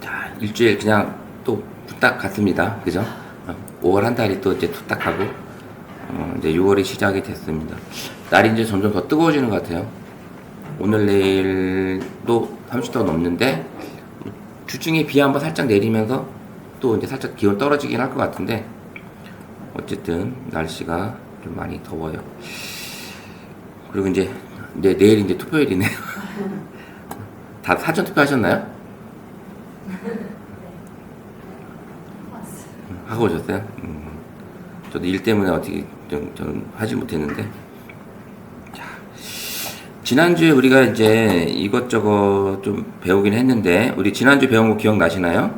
자, 일주일 그냥 또 후딱 갔습니다. 그죠? 5월 한 달이 또 이제 후딱 가고, 이제 6월이 시작이 됐습니다. 날이 이제 점점 더 뜨거워지는 것 같아요. 오늘 내일도 30도 넘는데, 주중에 비 한번 살짝 내리면서 또 이제 살짝 기온 떨어지긴 할 것 같은데, 어쨌든 날씨가 좀 많이 더워요. 그리고 이제 내일 이제 투표일이네요. 다 사전 투표하셨나요? 하고 오셨어요? 저도 일 때문에 어떻게 저는 하지 못했는데. 자, 지난주에 우리가 이제 이것저것 좀 배우긴 했는데, 우리 지난주 배운 거 기억나시나요?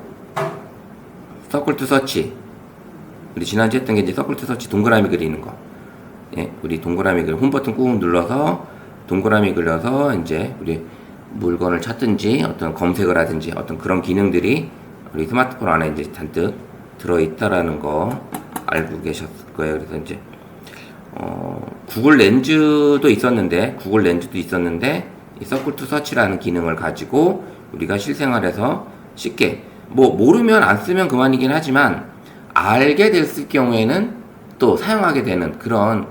서클 투 서치. 우리 지난주 했던 게 이제 서클 투 서치 동그라미 그리는 거. 예, 우리 동그라미 홈 버튼 꾹 눌러서 동그라미 그려서 이제 우리 물건을 찾든지 어떤 검색을 하든지 어떤 그런 기능들이 우리 스마트폰 안에 이제 잔뜩 들어있다라는 거 알고 계셨을 거예요. 그래서 이제 구글 렌즈도 있었는데 이 서클 투 서치라는 기능을 가지고 우리가 실생활에서 쉽게 뭐 모르면 안 쓰면 그만이긴 하지만 알게 됐을 경우에는 또 사용하게 되는 그런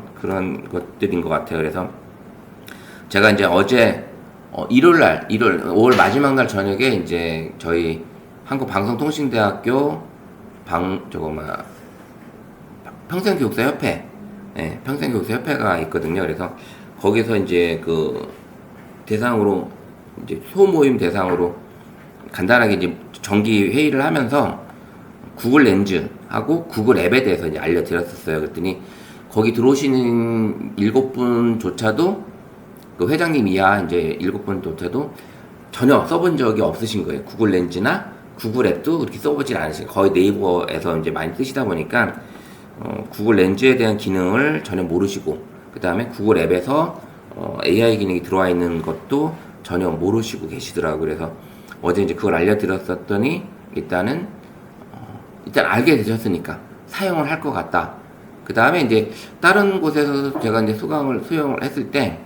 것들인 것 같아요. 그래서 제가 이제 어제 5월 마지막 날 저녁에 이제 저희 한국방송통신대학교 평생교육사협회, 네, 평생교육사협회가 있거든요. 그래서 거기서 이제 그 대상으로 이제 소모임 대상으로 간단하게 이제 정기 회의를 하면서 구글 렌즈하고 구글 앱에 대해서 이제 알려드렸었어요. 그랬더니 거기 들어오시는 7분조차도 그 회장님 이하 이제 7분조차도 전혀 써본 적이 없으신 거예요. 구글 렌즈나 구글 앱도 그렇게 써보질 않으시고 거의 네이버에서 이제 많이 쓰시다 보니까 구글 렌즈에 대한 기능을 전혀 모르시고 그 다음에 구글 앱에서 AI 기능이 들어와 있는 것도 전혀 모르시고 계시더라고요. 그래서 어제 이제 그걸 알려드렸었더니 일단 알게 되셨으니까 사용을 할 것 같다. 그 다음에 이제 다른 곳에서 제가 이제 수용을 했을 때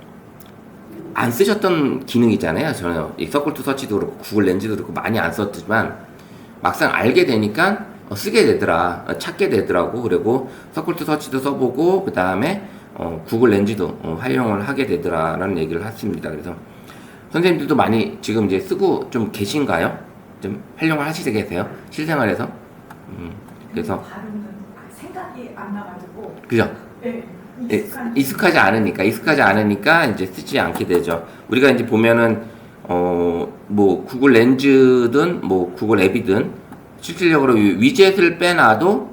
안 쓰셨던 기능이잖아요. 저는 이 서클 투 서치도 그렇고 구글 렌즈도 그렇고 많이 안 썼지만 막상 알게 되니까 쓰게 되더라, 찾게 되더라고. 그리고 서클 투 서치도 써보고 그 다음에 구글 렌즈도 활용을 하게 되더라라는 얘기를 했습니다. 그래서 선생님들도 많이 지금 이제 쓰고 좀 계신가요? 좀 활용을 하시게 계세요? 실생활에서? 그래서 생각이 안 나가지고. 그죠? 네. 익숙하지 않으니까 이제 쓰지 않게 되죠. 우리가 이제 보면은 뭐 구글 렌즈든 뭐 구글 앱이든 실질적으로 위젯을 빼놔도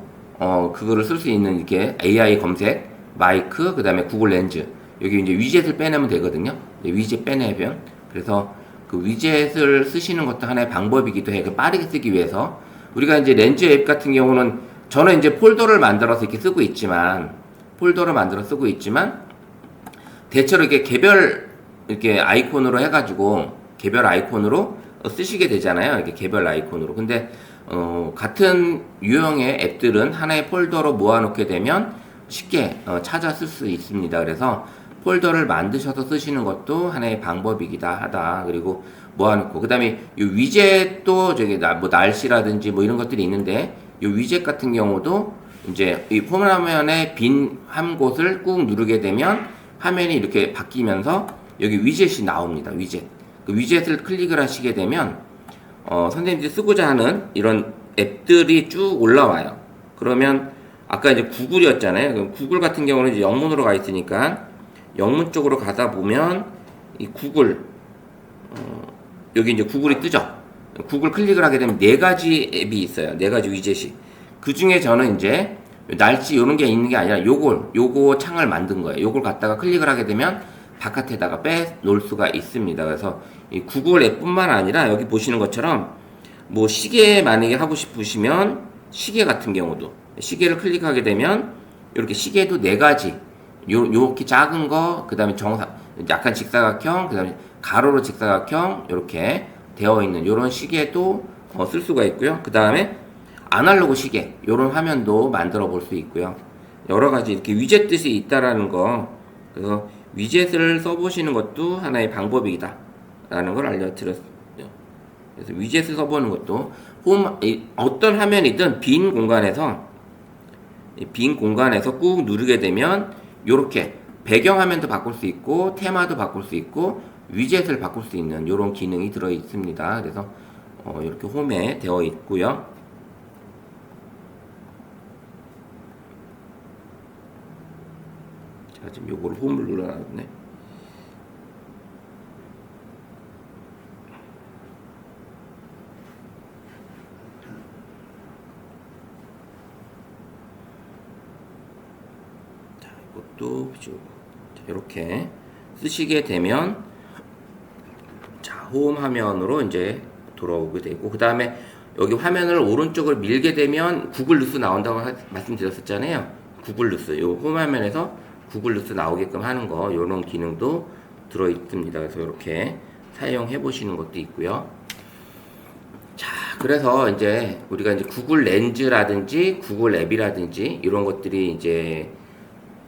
그거를 쓸 수 있는 이렇게 AI 검색, 마이크, 그다음에 구글 렌즈 여기 이제 위젯을 빼내면 되거든요. 위젯 빼내면 그래서 그 위젯을 쓰시는 것도 하나의 방법이기도 해요. 빠르게 쓰기 위해서 우리가 이제 렌즈 앱 같은 경우는 저는 이제 폴더를 만들어서 이렇게 쓰고 있지만 대체로 이렇게 개별 이렇게 아이콘으로 해가지고 개별 아이콘으로 쓰시게 되잖아요. 이렇게 개별 아이콘으로. 근데 같은 유형의 앱들은 하나의 폴더로 모아놓게 되면 쉽게 찾아 쓸 수 있습니다. 그래서 폴더를 만드셔서 쓰시는 것도 하나의 방법이기도 하다. 그리고 모아놓고 그 다음에 이 위젯도 저기 뭐 날씨라든지 뭐 이런 것들이 있는데 이 위젯 같은 경우도 이제 이 화면에 빈 한 곳을 꾹 누르게 되면 화면이 이렇게 바뀌면서 여기 위젯이 나옵니다. 위젯. 그 위젯을 클릭을 하시게 되면 선생님들이 쓰고자 하는 이런 앱들이 쭉 올라와요. 그러면 아까 이제 구글이었잖아요. 그럼 구글 같은 경우는 이제 영문으로 가 있으니까 영문 쪽으로 가다 보면 이 구글 여기 이제 구글이 뜨죠. 구글 클릭을 하게 되면 4가지 앱이 있어요. 4가지 위젯이. 그 중에 저는 이제 날씨 이런 게 있는 게 아니라 요거 창을 만든 거예요. 요걸 갖다가 클릭을 하게 되면 바깥에다가 빼 놓을 수가 있습니다. 그래서 이 구글 앱뿐만 아니라 여기 보시는 것처럼 뭐 시계 만약에 하고 싶으시면 시계 같은 경우도 시계를 클릭하게 되면 이렇게 시계도 4가지 요렇게 작은 거 그다음에 약간 직사각형 그다음에 가로로 직사각형 이렇게 되어 있는 요런 시계도 쓸 수가 있고요. 그 다음에 아날로그 시계 요런 화면도 만들어 볼 수 있고요. 여러 가지 이렇게 위젯 뜻이 있다라는 거 그래서 위젯을 써보시는 것도 하나의 방법이다 라는 걸 알려드렸어요. 그래서 위젯을 써보는 것도 어떤 화면이든 빈 공간에서 꾹 누르게 되면 이렇게 배경 화면도 바꿀 수 있고 테마도 바꿀 수 있고 위젯을 바꿀 수 있는 이런 기능이 들어 있습니다. 그래서 이렇게 홈에 되어 있고요. 자, 지금 요거를 홈을 눌러놨네. 자, 이것도 이렇게 쓰시게 되면 자, 홈 화면으로 이제 돌아오게 되고, 그 다음에 여기 화면을 오른쪽으로 밀게 되면 구글 뉴스 나온다고 말씀드렸었잖아요. 구글 뉴스, 요 홈 화면에서 구글 뉴스 나오게끔 하는 거, 요런 기능도 들어 있습니다. 그래서 이렇게 사용해 보시는 것도 있고요. 자, 그래서 이제 우리가 이제 구글 렌즈라든지 구글 앱이라든지 이런 것들이 이제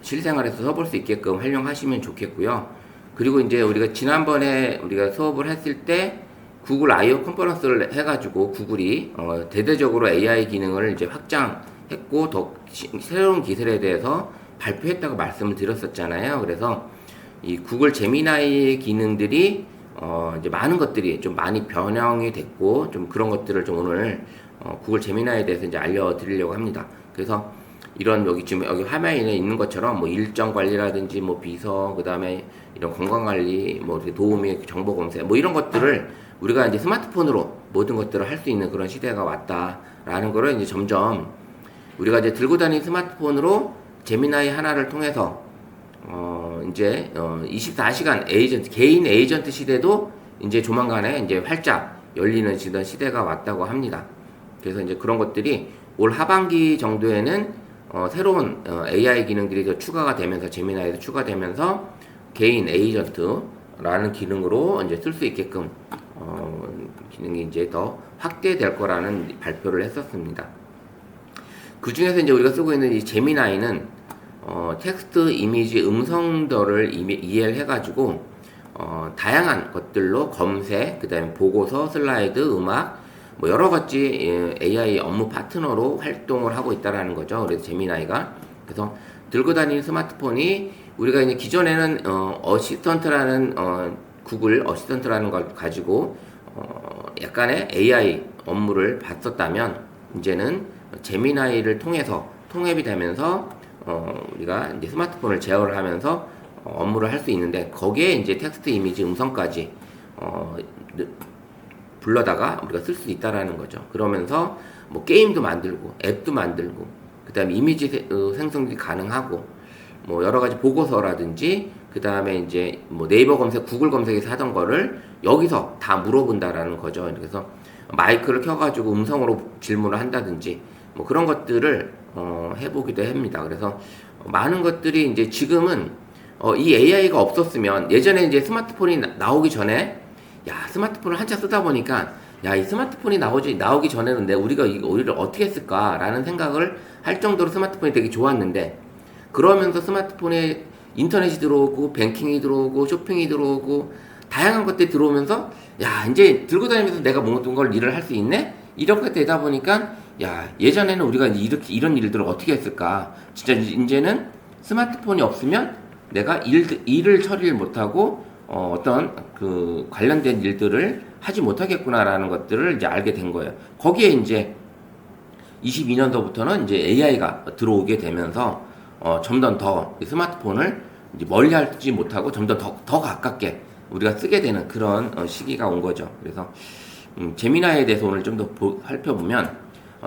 실생활에서 써볼 수 있게끔 활용하시면 좋겠고요. 그리고 이제 우리가 지난번에 우리가 수업을 했을 때 구글 I/O 컨퍼런스를 해가지고 구글이 대대적으로 AI 기능을 이제 확장했고 더 새로운 기술에 대해서 발표했다고 말씀을 드렸었잖아요. 그래서 이 구글 제미나이의 기능들이 이제 많은 것들이 좀 많이 변형이 됐고 좀 그런 것들을 좀 오늘 구글 제미나이에 대해서 이제 알려드리려고 합니다. 그래서 이런 지금 여기 화면에 있는 것처럼 뭐 일정 관리라든지 뭐 비서 그다음에 이런 건강 관리 뭐 이렇게 도우미 정보 검색 뭐 이런 것들을 우리가 이제 스마트폰으로 모든 것들을 할 수 있는 그런 시대가 왔다라는 거를 이제 점점 우리가 이제 들고 다니는 스마트폰으로 제미나이 하나를 통해서 이제 24시간 에이전트 개인 에이전트 시대도 이제 조만간에 이제 활짝 열리는 시대가 왔다고 합니다. 그래서 이제 그런 것들이 올 하반기 정도에는 새로운 AI 기능들이 더 추가가 되면서 제미나이도 추가되면서 개인 에이전트라는 기능으로 이제 쓸 수 있게끔 기능이 이제 더 확대될 거라는 발표를 했었습니다. 그 중에서 이제 우리가 쓰고 있는 이 제미나이는 텍스트, 이미지, 음성들을 이해를 해가지고 다양한 것들로 검색, 그다음에 보고서, 슬라이드, 음악 뭐 여러 가지 AI 업무 파트너로 활동을 하고 있다라는 거죠. 그래서 제미나이가 그래서 들고 다니는 스마트폰이 우리가 이제 기존에는 어시스턴트라는 구글 어시스턴트라는 걸 가지고 약간의 AI 업무를 봤었다면 이제는 제미나이를 통해서 통합이 되면서 우리가 이제 스마트폰을 제어를 하면서 업무를 할 수 있는데 거기에 이제 텍스트, 이미지, 음성까지 불러다가 우리가 쓸 수 있다라는 거죠. 그러면서 뭐 게임도 만들고 앱도 만들고 그다음에 이미지 생성이 가능하고 뭐 여러 가지 보고서라든지 그다음에 이제 뭐 네이버 검색, 구글 검색에서 하던 거를 여기서 다 물어본다라는 거죠. 그래서 마이크를 켜가지고 음성으로 질문을 한다든지 뭐 그런 것들을 해보기도 합니다. 그래서 많은 것들이 이제 지금은 이 AI가 없었으면 예전에 이제 스마트폰이 나오기 전에 야 스마트폰을 한참 쓰다 보니까 야 이 스마트폰이 나오기 전에는 우리가 이걸 어떻게 했을까라는 생각을 할 정도로 스마트폰이 되게 좋았는데 그러면서 스마트폰에 인터넷이 들어오고 뱅킹이 들어오고 쇼핑이 들어오고 다양한 것들이 들어오면서 야 이제 들고 다니면서 내가 모든 걸 일을 할 수 있네 이렇게 되다 보니까 야 예전에는 우리가 이렇게 이런 일들을 어떻게 했을까 진짜 이제는 스마트폰이 없으면 내가 일을 처리를 못하고 어떤 그 관련된 일들을 하지 못하겠구나라는 것들을 이제 알게 된 거예요. 거기에 이제 22년도부터는 이제 AI가 들어오게 되면서 점점 더 스마트폰을 이제 멀리 하지 못하고 점점 더 가깝게 우리가 쓰게 되는 그런 시기가 온 거죠. 그래서 제미나이에 대해서 오늘 좀 더 살펴보면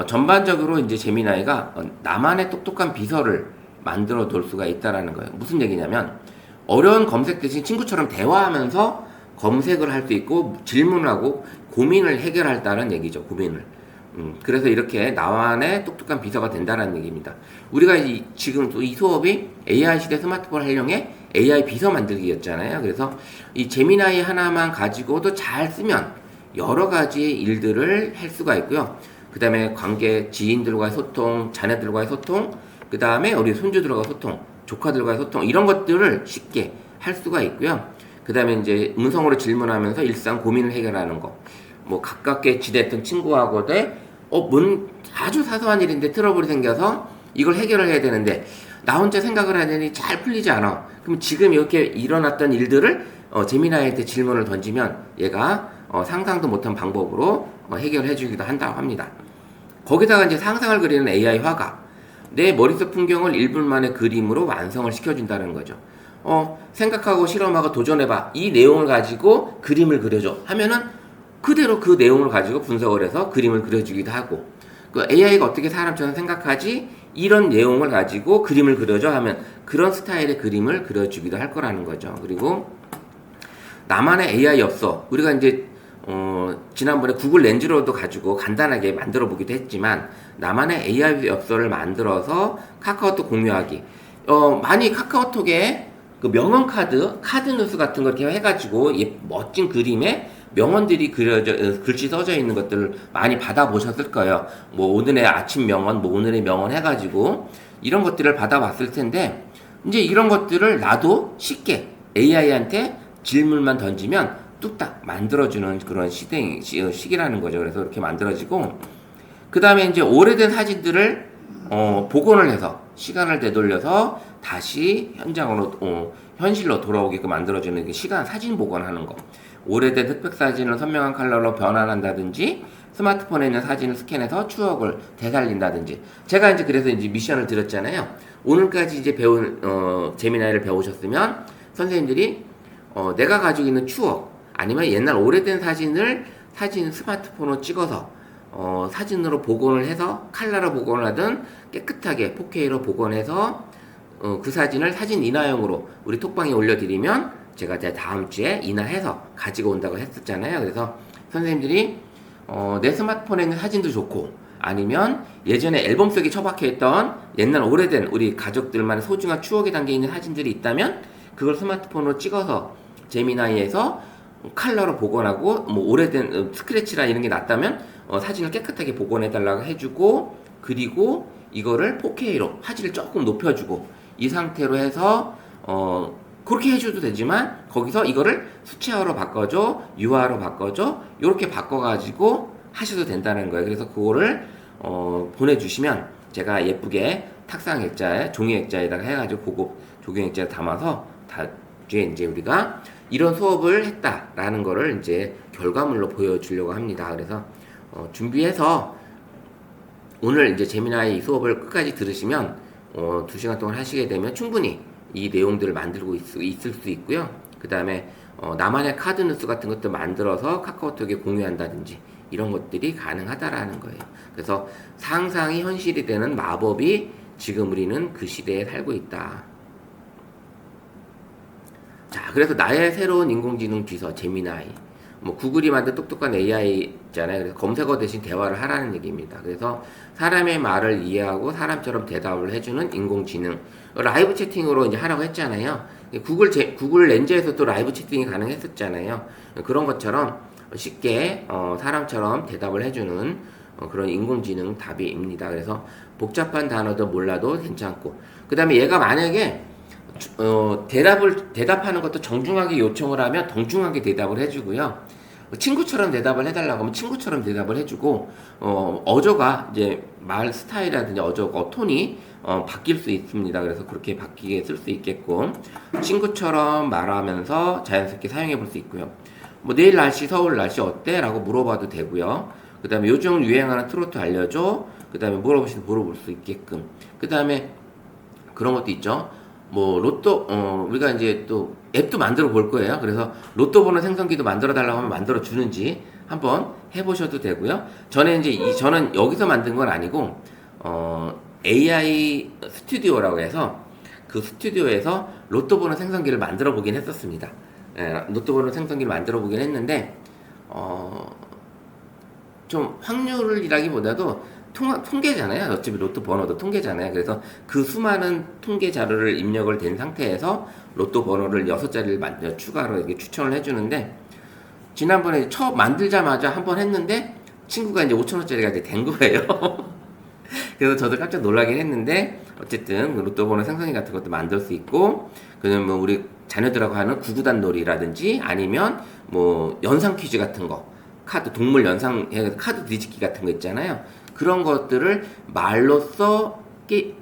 전반적으로 이제 제미나이가 나만의 똑똑한 비서를 만들어 둘 수가 있다라는 거예요. 무슨 얘기냐면 어려운 검색 대신 친구처럼 대화하면서 검색을 할 수 있고 질문하고 고민을 해결할다는 얘기죠. 고민을. 그래서 이렇게 나만의 똑똑한 비서가 된다는 얘기입니다. 우리가 지금 또 이 수업이 AI 시대 스마트폰 활용의 AI 비서 만들기였잖아요. 그래서 이 제미나이 하나만 가지고도 잘 쓰면 여러 가지 일들을 할 수가 있고요. 그 다음에 관계, 지인들과의 소통, 자녀들과의 소통, 그 다음에 우리 손주들과의 소통, 조카들과의 소통, 이런 것들을 쉽게 할 수가 있고요. 그 다음에 이제 음성으로 질문하면서 일상 고민을 해결하는 거. 뭐 가깝게 지냈던 친구하고도 뭔 아주 사소한 일인데 트러블이 생겨서 이걸 해결을 해야 되는데 나 혼자 생각을 하더니 잘 풀리지 않아. 그럼 지금 이렇게 일어났던 일들을 제미나이한테 질문을 던지면 얘가 상상도 못한 방법으로 해결해 주기도 한다고 합니다. 거기다가 이제 상상을 그리는 AI 화가 내 머릿속 풍경을 1분 만에 그림으로 완성을 시켜준다는 거죠. 생각하고 실험하고 도전해봐. 이 내용을 가지고 그림을 그려줘. 하면은 그대로 그 내용을 가지고 분석을 해서 그림을 그려주기도 하고, 그 AI가 어떻게 사람처럼 생각하지? 이런 내용을 가지고 그림을 그려줘 하면 그런 스타일의 그림을 그려주기도 할 거라는 거죠. 그리고 나만의 AI 엽서, 우리가 이제 지난번에 구글 렌즈로도 가지고 간단하게 만들어 보기도 했지만 나만의 AI 엽서를 만들어서 카카오톡 공유하기. 많이 카카오톡에 그 명언 카드 뉴스 같은 거 이렇게 해가지고 멋진 그림에 명언들이 글씨 써져 있는 것들을 많이 받아보셨을 거예요. 뭐 오늘의 아침 명언, 뭐 오늘의 명언 해가지고 이런 것들을 받아봤을 텐데 이제 이런 것들을 나도 쉽게 AI한테 질문만 던지면 뚝딱 만들어주는 그런 시기라는 거죠. 그래서 이렇게 만들어지고 그 다음에 이제 오래된 사진들을 복원을 해서 시간을 되돌려서 다시 현실로 돌아오게끔 만들어주는 시간 사진 복원하는 거. 오래된 흑백 사진을 선명한 컬러로 변환한다든지 스마트폰에 있는 사진을 스캔해서 추억을 되살린다든지. 제가 이제 그래서 이제 미션을 드렸잖아요. 오늘까지 이제 배운 제미나이를 배우셨으면 선생님들이 내가 가지고 있는 추억 아니면 옛날 오래된 사진 스마트폰으로 찍어서 사진으로 복원을 해서 컬러로 복원을 하든 깨끗하게 4K로 복원해서 그 사진을 사진 인화형으로 우리 톡방에 올려드리면 제가 다음 주에 인화해서 가지고 온다고 했었잖아요. 그래서 선생님들이 내 스마트폰에 있는 사진도 좋고 아니면 예전에 앨범 속에 처박혀 있던 옛날 오래된 우리 가족들만의 소중한 추억에 담겨있는 사진들이 있다면 그걸 스마트폰으로 찍어서 제미나이에서 컬러로 복원하고 뭐 오래된 스크래치나 이런 게 났다면 사진을 깨끗하게 복원해 달라고 해주고, 그리고 이거를 4K로 화질을 조금 높여주고 이 상태로 해서 그렇게 해줘도 되지만 거기서 이거를 수채화로 바꿔줘, 유화로 바꿔줘, 이렇게 바꿔가지고 하셔도 된다는 거예요. 그래서 그거를 보내주시면 제가 예쁘게 탁상 액자에 종이 액자에다가 해가지고 고급 조경 액자에 담아서 뒤에 이제 우리가 이런 수업을 했다라는 거를 이제 결과물로 보여주려고 합니다. 그래서 준비해서 오늘 이제 제미나이 수업을 끝까지 들으시면 2시간 동안 하시게 되면 충분히 이 내용들을 만들고 있을 수 있고요. 그 다음에 나만의 카드 뉴스 같은 것도 만들어서 카카오톡에 공유한다든지 이런 것들이 가능하다라는 거예요. 그래서 상상이 현실이 되는 마법이 지금 우리는 그 시대에 살고 있다. 자, 그래서 나의 새로운 인공지능 비서 제미나이, 뭐 구글이 만든 똑똑한 AI 있잖아요. 그래서 검색어 대신 대화를 하라는 얘기입니다. 그래서 사람의 말을 이해하고 사람처럼 대답을 해주는 인공지능, 라이브 채팅으로 이제 하라고 했잖아요. 구글 렌즈에서 또 라이브 채팅이 가능했었잖아요. 그런 것처럼 쉽게 사람처럼 대답을 해주는 그런 인공지능 답이입니다. 그래서 복잡한 단어도 몰라도 괜찮고, 그 다음에 얘가 만약에 대답하는 것도 정중하게 요청을 하면 정중하게 대답을 해주고요. 친구처럼 대답을 해달라고 하면 친구처럼 대답을 해주고, 어조가 이제 말 스타일이라든지 톤이 바뀔 수 있습니다. 그래서 그렇게 바뀌게 쓸 수 있게끔 친구처럼 말하면서 자연스럽게 사용해 볼 수 있고요. 뭐 내일 날씨, 서울 날씨 어때? 라고 물어봐도 되고요. 그 다음에 요즘 유행하는 트로트 알려줘. 그 다음에 물어볼 수 있게끔. 그 다음에 그런 것도 있죠. 뭐 로또 우리가 이제 또 앱도 만들어 볼 거예요. 그래서 로또 번호 생성기도 만들어 달라고 하면 만들어 주는지 한번 해보셔도 되고요. 저는 여기서 만든 건 아니고 AI 스튜디오라고 해서 그 스튜디오에서 로또 번호 생성기를 만들어 보긴 했었습니다. 로또 번호 생성기를 만들어 보긴 했는데 좀 확률이라기보다도 통계잖아요. 어차피 로또 번호도 통계잖아요. 그래서 그 수많은 통계 자료를 입력을 된 상태에서 로또 번호를 6자리를 추가로 이렇게 추천을 해주는데, 지난번에 처음 만들자마자 한번 했는데 친구가 이제 5,000원짜리가 이제 된 거예요. 그래서 저도 깜짝 놀라긴 했는데, 어쨌든 로또 번호 생성기 같은 것도 만들 수 있고, 그다음에 뭐 우리 자녀들하고 하는 구구단 놀이라든지 아니면 뭐 연상 퀴즈 같은 거, 카드, 동물 연상 카드 뒤집기 같은 거 있잖아요. 그런 것들을 말로써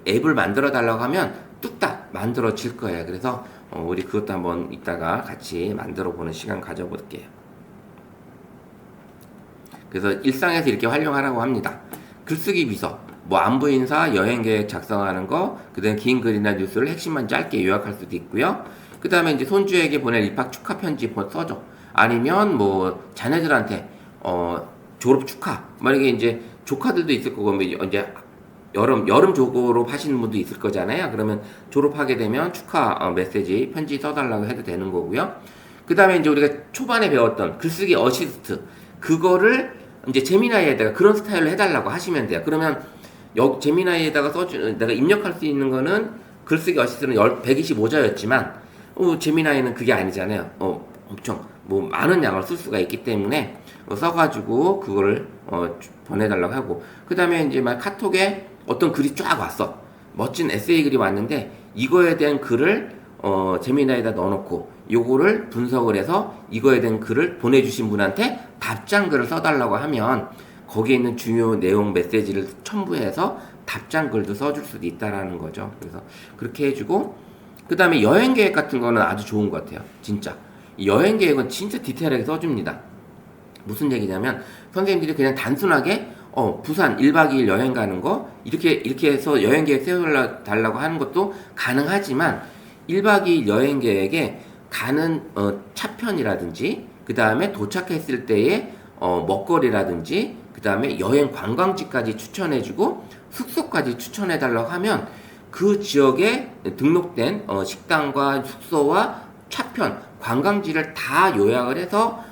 앱을 만들어 달라고 하면 뚝딱 만들어질 거예요. 그래서 우리 그것도 한번 이따가 같이 만들어 보는 시간 가져볼게요. 그래서 일상에서 이렇게 활용하라고 합니다. 글쓰기 비서, 뭐 안부 인사, 여행 계획 작성하는 거, 그다음에 긴 글이나 뉴스를 핵심만 짧게 요약할 수도 있고요. 그다음에 이제 손주에게 보낼 입학 축하 편지 써줘. 아니면 뭐 자녀들한테 졸업 축하. 만약에 이제 조카들도 있을 거고 뭐 이제 여름 졸업 하시는 분도 있을 거잖아요. 그러면 졸업하게 되면 축하 메시지 편지 써달라고 해도 되는 거고요. 그 다음에 이제 우리가 초반에 배웠던 글쓰기 어시스트, 그거를 이제 제미나이에다가 그런 스타일로 해달라고 하시면 돼요. 그러면 제미나이에다가 내가 입력할 수 있는 거는 글쓰기 어시스트는 125자였지만 제미나이는 그게 아니잖아요. 엄청 뭐 많은 양을 쓸 수가 있기 때문에 써가지고 그거를 보내달라고 하고, 그 다음에 이제 막 카톡에 어떤 글이 쫙 왔어. 멋진 에세이 글이 왔는데 이거에 대한 글을 제미나이에다 넣어놓고 요거를 분석을 해서 이거에 대한 글을 보내주신 분한테 답장글을 써달라고 하면 거기에 있는 중요 내용 메시지를 첨부해서 답장글도 써줄 수도 있다라는 거죠. 그래서 그렇게 해주고, 그 다음에 여행 계획 같은 거는 아주 좋은 것 같아요. 진짜 이 여행 계획은 진짜 디테일하게 써줍니다. 무슨 얘기냐면 선생님들이 그냥 단순하게 부산 1박 2일 여행 가는 거 이렇게 해서 여행 계획 세워달라고 하는 것도 가능하지만 1박 2일 여행 계획에 가는 차편이라든지 그 다음에 도착했을 때의 먹거리라든지 그 다음에 여행 관광지까지 추천해주고 숙소까지 추천해달라고 하면 그 지역에 등록된 식당과 숙소와 차편, 관광지를 다 요약을 해서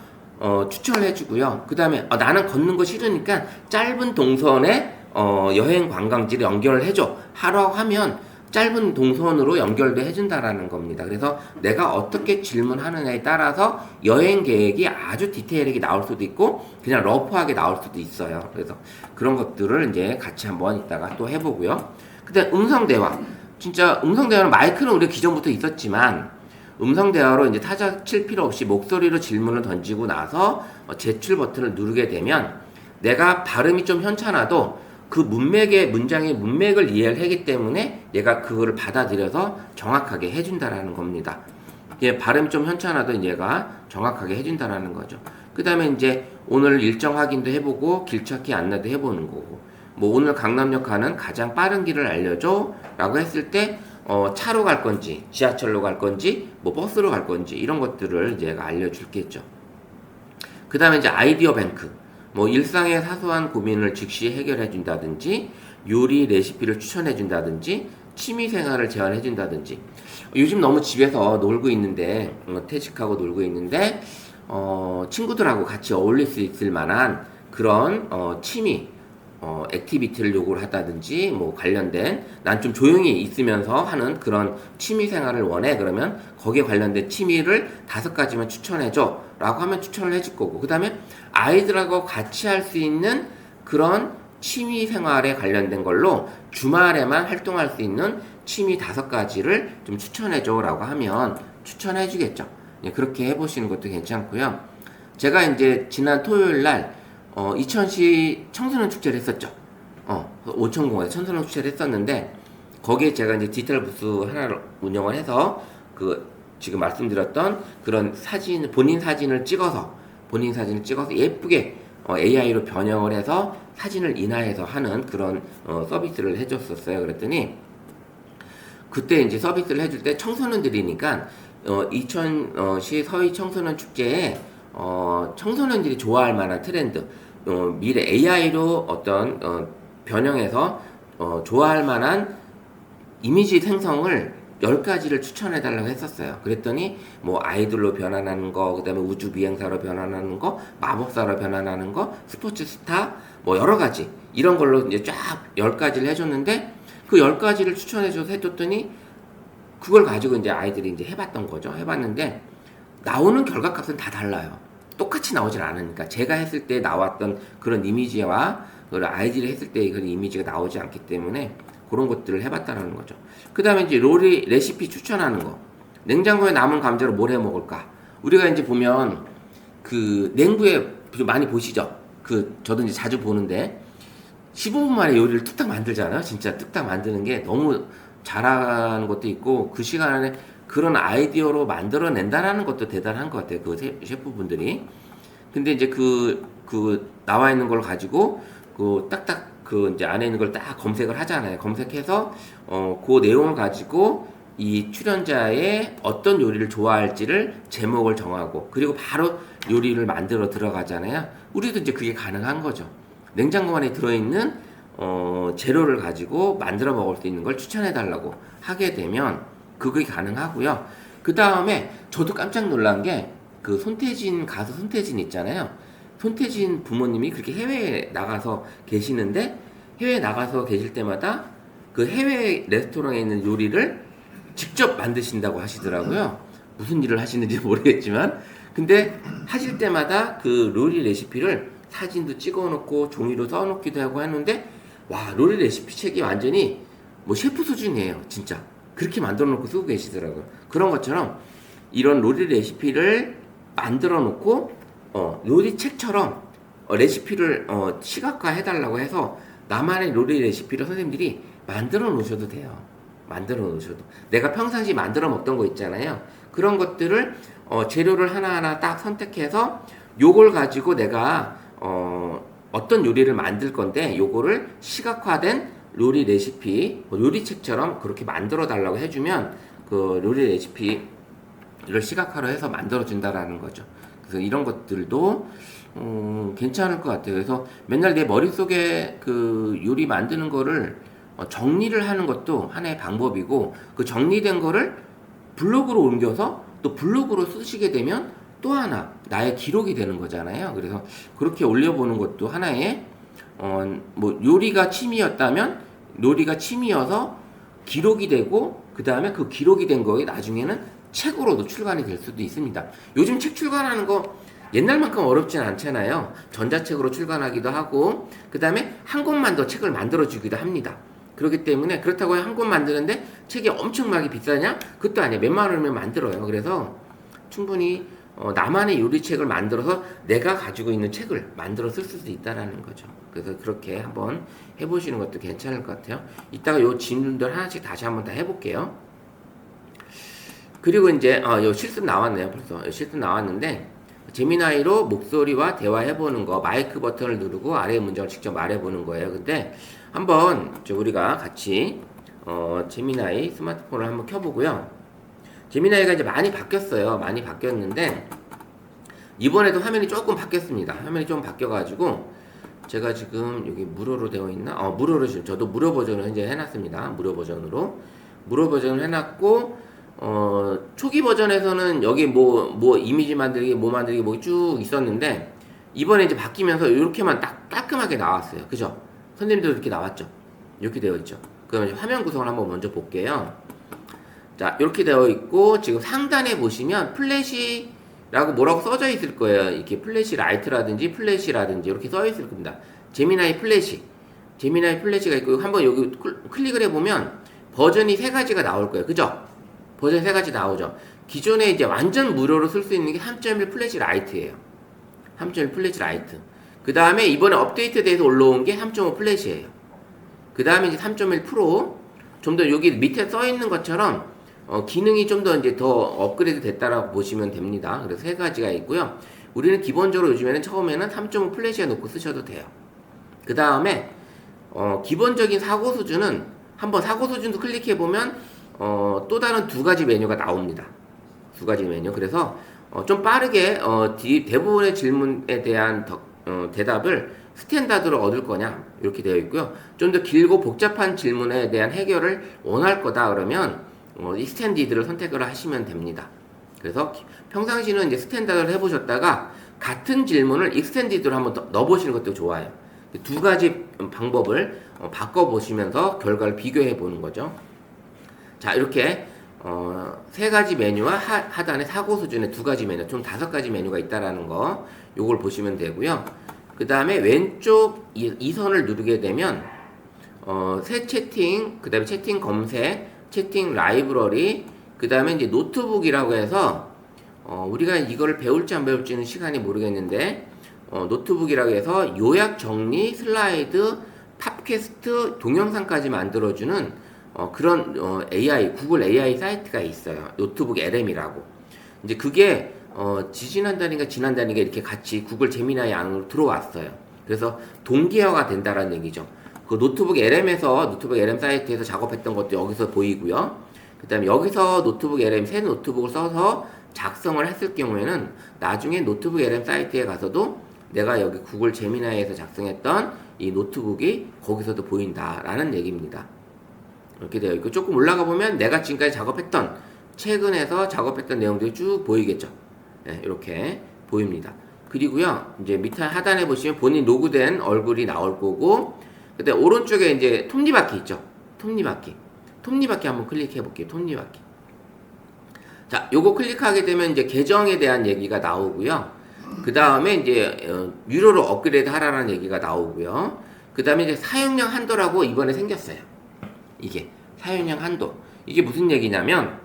추천을 해주고요. 그 다음에 나는 걷는 거 싫으니까 짧은 동선에 여행 관광지를 연결을 해줘 하라고 하면 짧은 동선으로 연결도 해준다라는 겁니다. 그래서 내가 어떻게 질문하느냐에 따라서 여행 계획이 아주 디테일하게 나올 수도 있고 그냥 러프하게 나올 수도 있어요. 그래서 그런 것들을 이제 같이 한번 이따가 또 해보고요. 그다음 음성 대화. 진짜 음성 대화는 마이크는 우리가 기존부터 있었지만 음성 대화로 이제 타자 칠 필요 없이 목소리로 질문을 던지고 나서 제출 버튼을 누르게 되면 내가 발음이 좀 현찮아도 그 문장의 문맥을 이해를 하기 때문에 얘가 그거를 받아들여서 정확하게 해준다라는 겁니다. 얘 발음이 좀 현찮아도 얘가 정확하게 해준다라는 거죠. 그 다음에 이제 오늘 일정 확인도 해보고 길찾기 안내도 해보는 거고, 뭐 오늘 강남역 가는 가장 빠른 길을 알려줘 라고 했을 때 차로 갈 건지 지하철로 갈 건지 뭐 버스로 갈 건지 이런 것들을 이제 얘가 알려줄겠죠. 그 다음에 이제 아이디어 뱅크, 뭐 일상의 사소한 고민을 즉시 해결해 준다든지 요리 레시피를 추천해 준다든지 취미 생활을 제안해 준다든지. 요즘 너무 집에서 놀고 있는데 퇴직하고 놀고 있는데 친구들하고 같이 어울릴 수 있을 만한 그런 취미 액티비티를 요구를 하다든지 뭐 관련된 난 좀 조용히 있으면서 하는 그런 취미 생활을 원해. 그러면 거기에 관련된 취미를 5가지만 추천해줘 라고 하면 추천을 해줄 거고, 그 다음에 아이들하고 같이 할 수 있는 그런 취미 생활에 관련된 걸로 주말에만 활동할 수 있는 취미 5가지를 좀 추천해줘 라고 하면 추천해 주겠죠. 그렇게 해보시는 것도 괜찮고요. 제가 이제 지난 토요일 날 이천시 청소년 축제를 했었죠. 오천공원에 청소년 축제를 했었는데 거기에 제가 이제 디지털 부스 하나를 운영을 해서 지금 말씀드렸던 그런 본인 사진을 찍어서 예쁘게 AI로 변형을 해서 사진을 인화해서 하는 그런 서비스를 해줬었어요. 그랬더니 그때 이제 서비스를 해줄 때 청소년들이니까 이천시 서희 청소년 축제에 청소년들이 좋아할 만한 트렌드, 미래 AI로 어떤 변형해서 좋아할 만한 이미지 생성을 10가지를 추천해달라고 했었어요. 그랬더니 뭐 아이돌로 변환하는 거, 그 다음에 우주 비행사로 변환하는 거, 마법사로 변환하는 거, 스포츠 스타, 뭐 여러가지 이런 걸로 이제 쫙 10가지를 해줬는데 그 10가지를 추천해줘서 해줬더니 그걸 가지고 이제 아이들이 이제 해봤던 거죠. 해봤는데 나오는 결과값은 다 달라요. 똑같이 나오질 않으니까 제가 했을 때 나왔던 그런 이미지와 아이들이 했을 때 그런 이미지가 나오지 않기 때문에 그런 것들을 해봤다라는 거죠. 그 다음에 이제 요리 레시피 추천하는 거. 냉장고에 남은 감자로 뭘 해 먹을까? 우리가 이제 보면 그 냉부에 많이 보시죠? 저도 이제 자주 보는데 15분 만에 요리를 뚝딱 만들잖아요. 진짜 뚝딱 만드는 게 너무 잘하는 것도 있고 그 시간에 그런 아이디어로 만들어낸다라는 것도 대단한 것 같아요. 그 셰프분들이. 근데 이제 나와 있는 걸 가지고 딱딱 이제 안에 있는 걸 딱 검색을 하잖아요. 검색해서 그 내용을 가지고 이 출연자의 어떤 요리를 좋아할지를 제목을 정하고 그리고 바로 요리를 만들어 들어가잖아요. 우리도 이제 그게 가능한 거죠. 냉장고 안에 들어있는 재료를 가지고 만들어 먹을 수 있는 걸 추천해 달라고 하게 되면 그게 가능하고요. 그 다음에 저도 깜짝 놀란 게 가수 손태진 있잖아요. 손태진 부모님이 그렇게 해외에 나가서 계시는데 해외에 나가서 계실 때마다 그 해외 레스토랑에 있는 요리를 직접 만드신다고 하시더라고요. 무슨 일을 하시는지 모르겠지만 근데 하실 때마다 그 요리 레시피를 사진도 찍어놓고 종이로 써놓기도 하고 하는데 와 요리 레시피 책이 완전히 뭐 셰프 수준이에요. 진짜 그렇게 만들어놓고 쓰고 계시더라고요. 그런 것처럼 이런 요리 레시피를 만들어놓고 요리 책처럼 레시피를 시각화 해달라고 해서 나만의 요리 레시피를 선생님들이 만들어 놓으셔도 돼요. 만들어 놓으셔도 내가 평상시 만들어 먹던 거 있잖아요. 그런 것들을 재료를 하나하나 딱 선택해서 요걸 가지고 내가 어떤 요리를 만들 건데 요거를 시각화된 요리 레시피 요리책처럼 그렇게 만들어 달라고 해주면 그 요리 레시피를 시각화로 해서 만들어 준다라는 거죠. 그래서 이런 것들도 괜찮을 것 같아요. 그래서 맨날 내 머릿속에 그 요리 만드는 거를 정리를 하는 것도 하나의 방법이고 그 정리된 거를 블로그로 옮겨서 또 블로그로 쓰시게 되면 또 하나 나의 기록이 되는 거잖아요. 그래서 그렇게 올려보는 것도 하나의 뭐 요리가 취미였다면 요리가 취미여서 기록이 되고 그 다음에 그 기록이 된 거에 나중에는 책으로도 출간이 될 수도 있습니다. 요즘 책 출간하는 거 옛날만큼 어렵진 않잖아요. 전자책으로 출간하기도 하고 그 다음에 한 권만 더 책을 만들어주기도 합니다. 그렇기 때문에 그렇다고 한 권 만드는데 책이 엄청나게 비싸냐? 그것도 아니에요. 몇만 원이면 만들어요. 그래서 충분히 나만의 요리책을 만들어서 내가 가지고 있는 책을 만들어 쓸 수도 있다라는 거죠. 그래서 그렇게 한번 해보시는 것도 괜찮을 것 같아요. 이따가 요 질문들 하나씩 다시 한번 다 해볼게요. 그리고 이제 요 실습 나왔네요. 벌써 실습 나왔는데 제미나이로 목소리와 대화해보는 거 마이크 버튼을 누르고 아래 문장을 직접 말해보는 거예요. 근데 한번 우리가 같이 제미나이 스마트폰을 한번 켜보고요. 제미나이가 이제 많이 바뀌었어요. 많이 바뀌었는데 이번에도 화면이 조금 바뀌었습니다. 화면이 좀 바뀌어가지고 제가 지금 여기 무료로 되어 있나? 무료로 지금 저도 무료 버전을 현재 해놨습니다. 무료 버전을 해놨고 초기 버전에서는 여기 뭐 이미지 만들기 뭐 쭉 있었는데 이번에 이제 바뀌면서 이렇게만 딱 깔끔하게 나왔어요. 그죠? 선생님도 이렇게 나왔죠? 이렇게 되어 있죠. 그럼 이제 화면 구성을 한번 먼저 볼게요. 자, 이렇게 되어 있고 지금 상단에 보시면 플래시라고 뭐라고 써져 있을 거예요. 이렇게 플래시 라이트라든지 플래시라든지 이렇게 써 있을 겁니다. 제미나이 플래시가 있고 한번 여기 클릭을 해보면 버전이 3가지가 나올 거예요. 그죠? 버전 3가지 나오죠. 기존에 이제 완전 무료로 쓸 수 있는 게 3.1 플래시 라이트예요. 3.1 플래시 라이트. 그 다음에 이번에 업데이트돼서 올라온 게 3.5 플래시예요. 그 다음에 이제 3.1 프로. 좀 더 여기 밑에 써 있는 것처럼 기능이 좀 더 이제 더 업그레이드 됐다라고 보시면 됩니다. 그래서 3가지가 있고요. 우리는 기본적으로 요즘에는 처음에는 3.5 플래시에 놓고 쓰셔도 돼요. 그 다음에 기본적인 사고 수준은 한번 사고 수준도 클릭해 보면 또 다른 2가지 메뉴가 나옵니다. 2가지 메뉴. 그래서 좀 빠르게 대부분의 질문에 대한 대답을 스탠다드로 얻을 거냐 이렇게 되어 있고요. 좀 더 길고 복잡한 질문에 대한 해결을 원할 거다 그러면 이 스탠디드를 선택을 하시면 됩니다. 그래서 평상시는 이제 스탠다드를 해보셨다가 같은 질문을 익스텐디드로 한번 더 넣어보시는 것도 좋아요. 2가지 방법을 바꿔보시면서 결과를 비교해 보는 거죠. 자, 이렇게 3가지 메뉴와 하단에 사고 수준의 2가지 메뉴, 좀 5가지 메뉴가 있다라는 거 요걸 보시면 되고요. 그 다음에 왼쪽 이 선을 누르게 되면 새 채팅, 그 다음에 채팅 검색, 채팅 라이브러리, 그 다음에 이제 노트북이라고 해서 우리가 이거를 배울지 안 배울지는 시간이 모르겠는데 노트북이라고 해서 요약 정리, 슬라이드, 팟캐스트, 동영상까지 만들어주는 그런 AI, 구글 AI 사이트가 있어요. 노트북 LM이라고. 이제 그게 지난달인가 이렇게 같이 구글 제미나이 안으로 들어왔어요. 그래서 동기화가 된다라는 얘기죠. 그 노트북 LM 사이트에서 작업했던 것도 여기서 보이고요. 그 다음에 여기서 노트북 LM, 새 노트북을 써서 작성을 했을 경우에는 나중에 노트북 LM 사이트에 가서도 내가 여기 구글 제미나이에서 작성했던 이 노트북이 거기서도 보인다라는 얘기입니다. 이렇게 되어 있고, 조금 올라가 보면 내가 지금까지 최근에서 작업했던 내용들이 쭉 보이겠죠. 네, 이렇게 보입니다. 그리고요, 이제 밑에 하단에 보시면 본인 로그된 얼굴이 나올 거고, 그때 오른쪽에 이제 톱니바퀴 있죠. 톱니바퀴 한번 클릭해 볼게요. 톱니바퀴. 자, 요거 클릭하게 되면 이제 계정에 대한 얘기가 나오고요. 그 다음에 이제 유료로 업그레이드 하라는 얘기가 나오고요. 그 다음에 이제 사용량 한도라고 이번에 생겼어요. 이게 사용량 한도. 이게 무슨 얘기냐면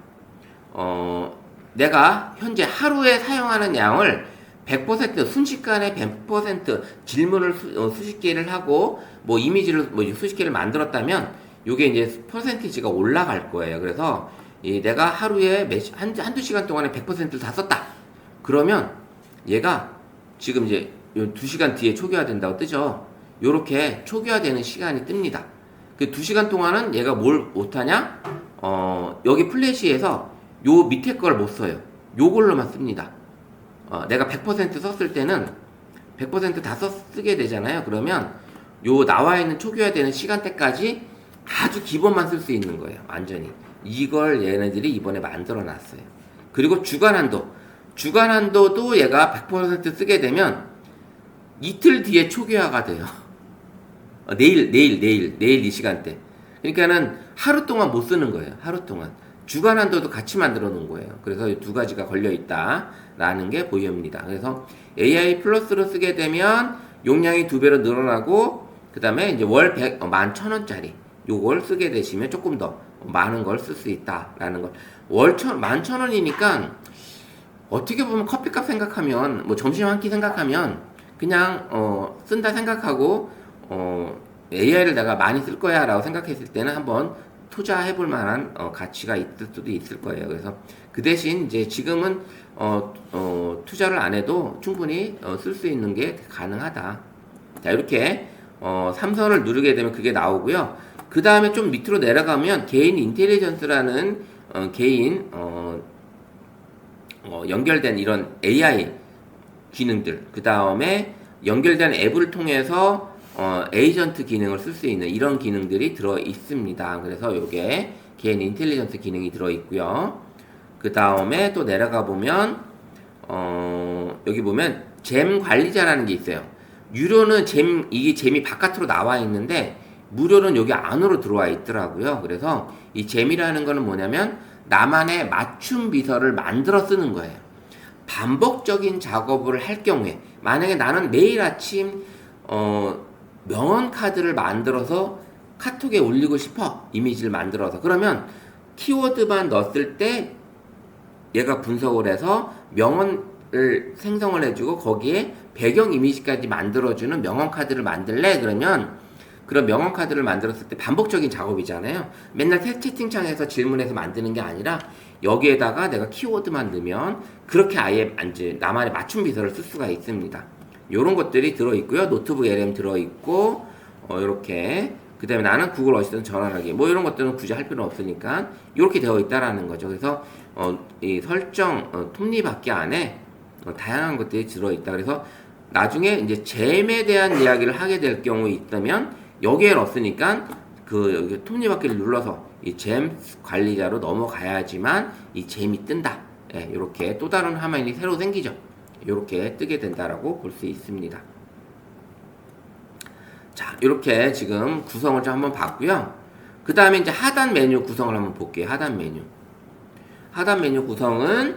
내가 현재 하루에 사용하는 양을 100% 순식간에 100% 질문을 수십 개를 하고 뭐 이미지를 수십 개를 만들었다면 요게 이제 퍼센티지가 올라갈 거예요. 그래서 내가 하루에 한두 시간 동안에 100%를 다 썼다. 그러면 얘가 지금 이제 2시간 뒤에 초기화된다고 뜨죠. 요렇게 초기화되는 시간이 뜹니다. 그 2시간 동안은 얘가 뭘 못하냐? 여기 플래시에서 요 밑에 걸 못 써요. 요걸로만 씁니다. 내가 100% 썼을 때는 100% 다 쓰게 되잖아요. 그러면 요 나와 있는 초기화되는 시간대까지 아주 기본만 쓸 수 있는 거예요. 완전히. 이걸 얘네들이 이번에 만들어 놨어요. 그리고 주간 한도도 얘가 100% 쓰게 되면 이틀 뒤에 초기화가 돼요. 내일 이 시간대. 그러니까는 하루 동안 못 쓰는 거예요. 하루 동안. 주간 한도도 같이 만들어 놓은 거예요. 그래서 이 두 가지가 걸려 있다라는 게 보입니다. 그래서 AI 플러스로 쓰게 되면 용량이 2배로 늘어나고, 그 다음에 이제 월 11,000원짜리 요걸 쓰게 되시면 조금 더 많은 걸 쓸 수 있다라는 걸. 월 11,000원이니까 어떻게 보면 커피값 생각하면, 뭐 점심 한 끼 생각하면 그냥 쓴다 생각하고 AI를 내가 많이 쓸 거야 라고 생각했을 때는 한번 투자해 볼 만한 가치가 있을 수도 있을 거예요. 그래서 그 대신 이제 지금은 투자를 안 해도 충분히 쓸 수 있는 게 가능하다. 자, 이렇게 3선을 누르게 되면 그게 나오고요. 그 다음에 좀 밑으로 내려가면 개인 인텔리전스라는 개인 연결된 이런 AI 기능들, 그 다음에 연결된 앱을 통해서 에이전트 기능을 쓸 수 있는 이런 기능들이 들어 있습니다. 그래서 요게 개인 인텔리전스 기능이 들어 있고요. 그 다음에 또 내려가 보면 여기 보면 잼 관리자라는 게 있어요. 유료는 이게 잼이 바깥으로 나와 있는데 무료는 여기 안으로 들어와 있더라고요. 그래서 이 잼이라는 거는 뭐냐면 나만의 맞춤 비서를 만들어 쓰는 거예요. 반복적인 작업을 할 경우에, 만약에 나는 매일 아침 명언 카드를 만들어서 카톡에 올리고 싶어. 이미지를 만들어서. 그러면 키워드만 넣었을 때 얘가 분석을 해서 명언을 생성을 해주고 거기에 배경 이미지까지 만들어주는 명언 카드를 만들래? 그러면 그런 명언 카드를 만들었을 때 반복적인 작업이잖아요. 맨날 채팅창에서 질문해서 만드는 게 아니라 여기에다가 내가 키워드만 넣으면 그렇게 아예 이제 나만의 맞춤 비서를 쓸 수가 있습니다. 요런 것들이 들어있고요. 노트북 LM 들어있고 이렇게 그 다음에 나는 구글 어시스턴트 전화하기 뭐 이런 것들은 굳이 할 필요는 없으니까 이렇게 되어 있다라는 거죠. 그래서 이 설정 톱니바퀴 안에 다양한 것들이 들어있다. 그래서 나중에 이제 잼에 대한 이야기를 하게 될 경우 있다면 여기에 넣었으니까 여기 톱니바퀴를 눌러서 이 잼 관리자로 넘어가야지만 이 잼이 뜬다. 예, 이렇게 또 다른 화면이 새로 생기죠. 이렇게 뜨게 된다라고 볼 수 있습니다. 자, 이렇게 지금 구성을 좀 한번 봤고요. 그 다음에 이제 하단 메뉴 구성을 한번 볼게요. 하단 메뉴 구성은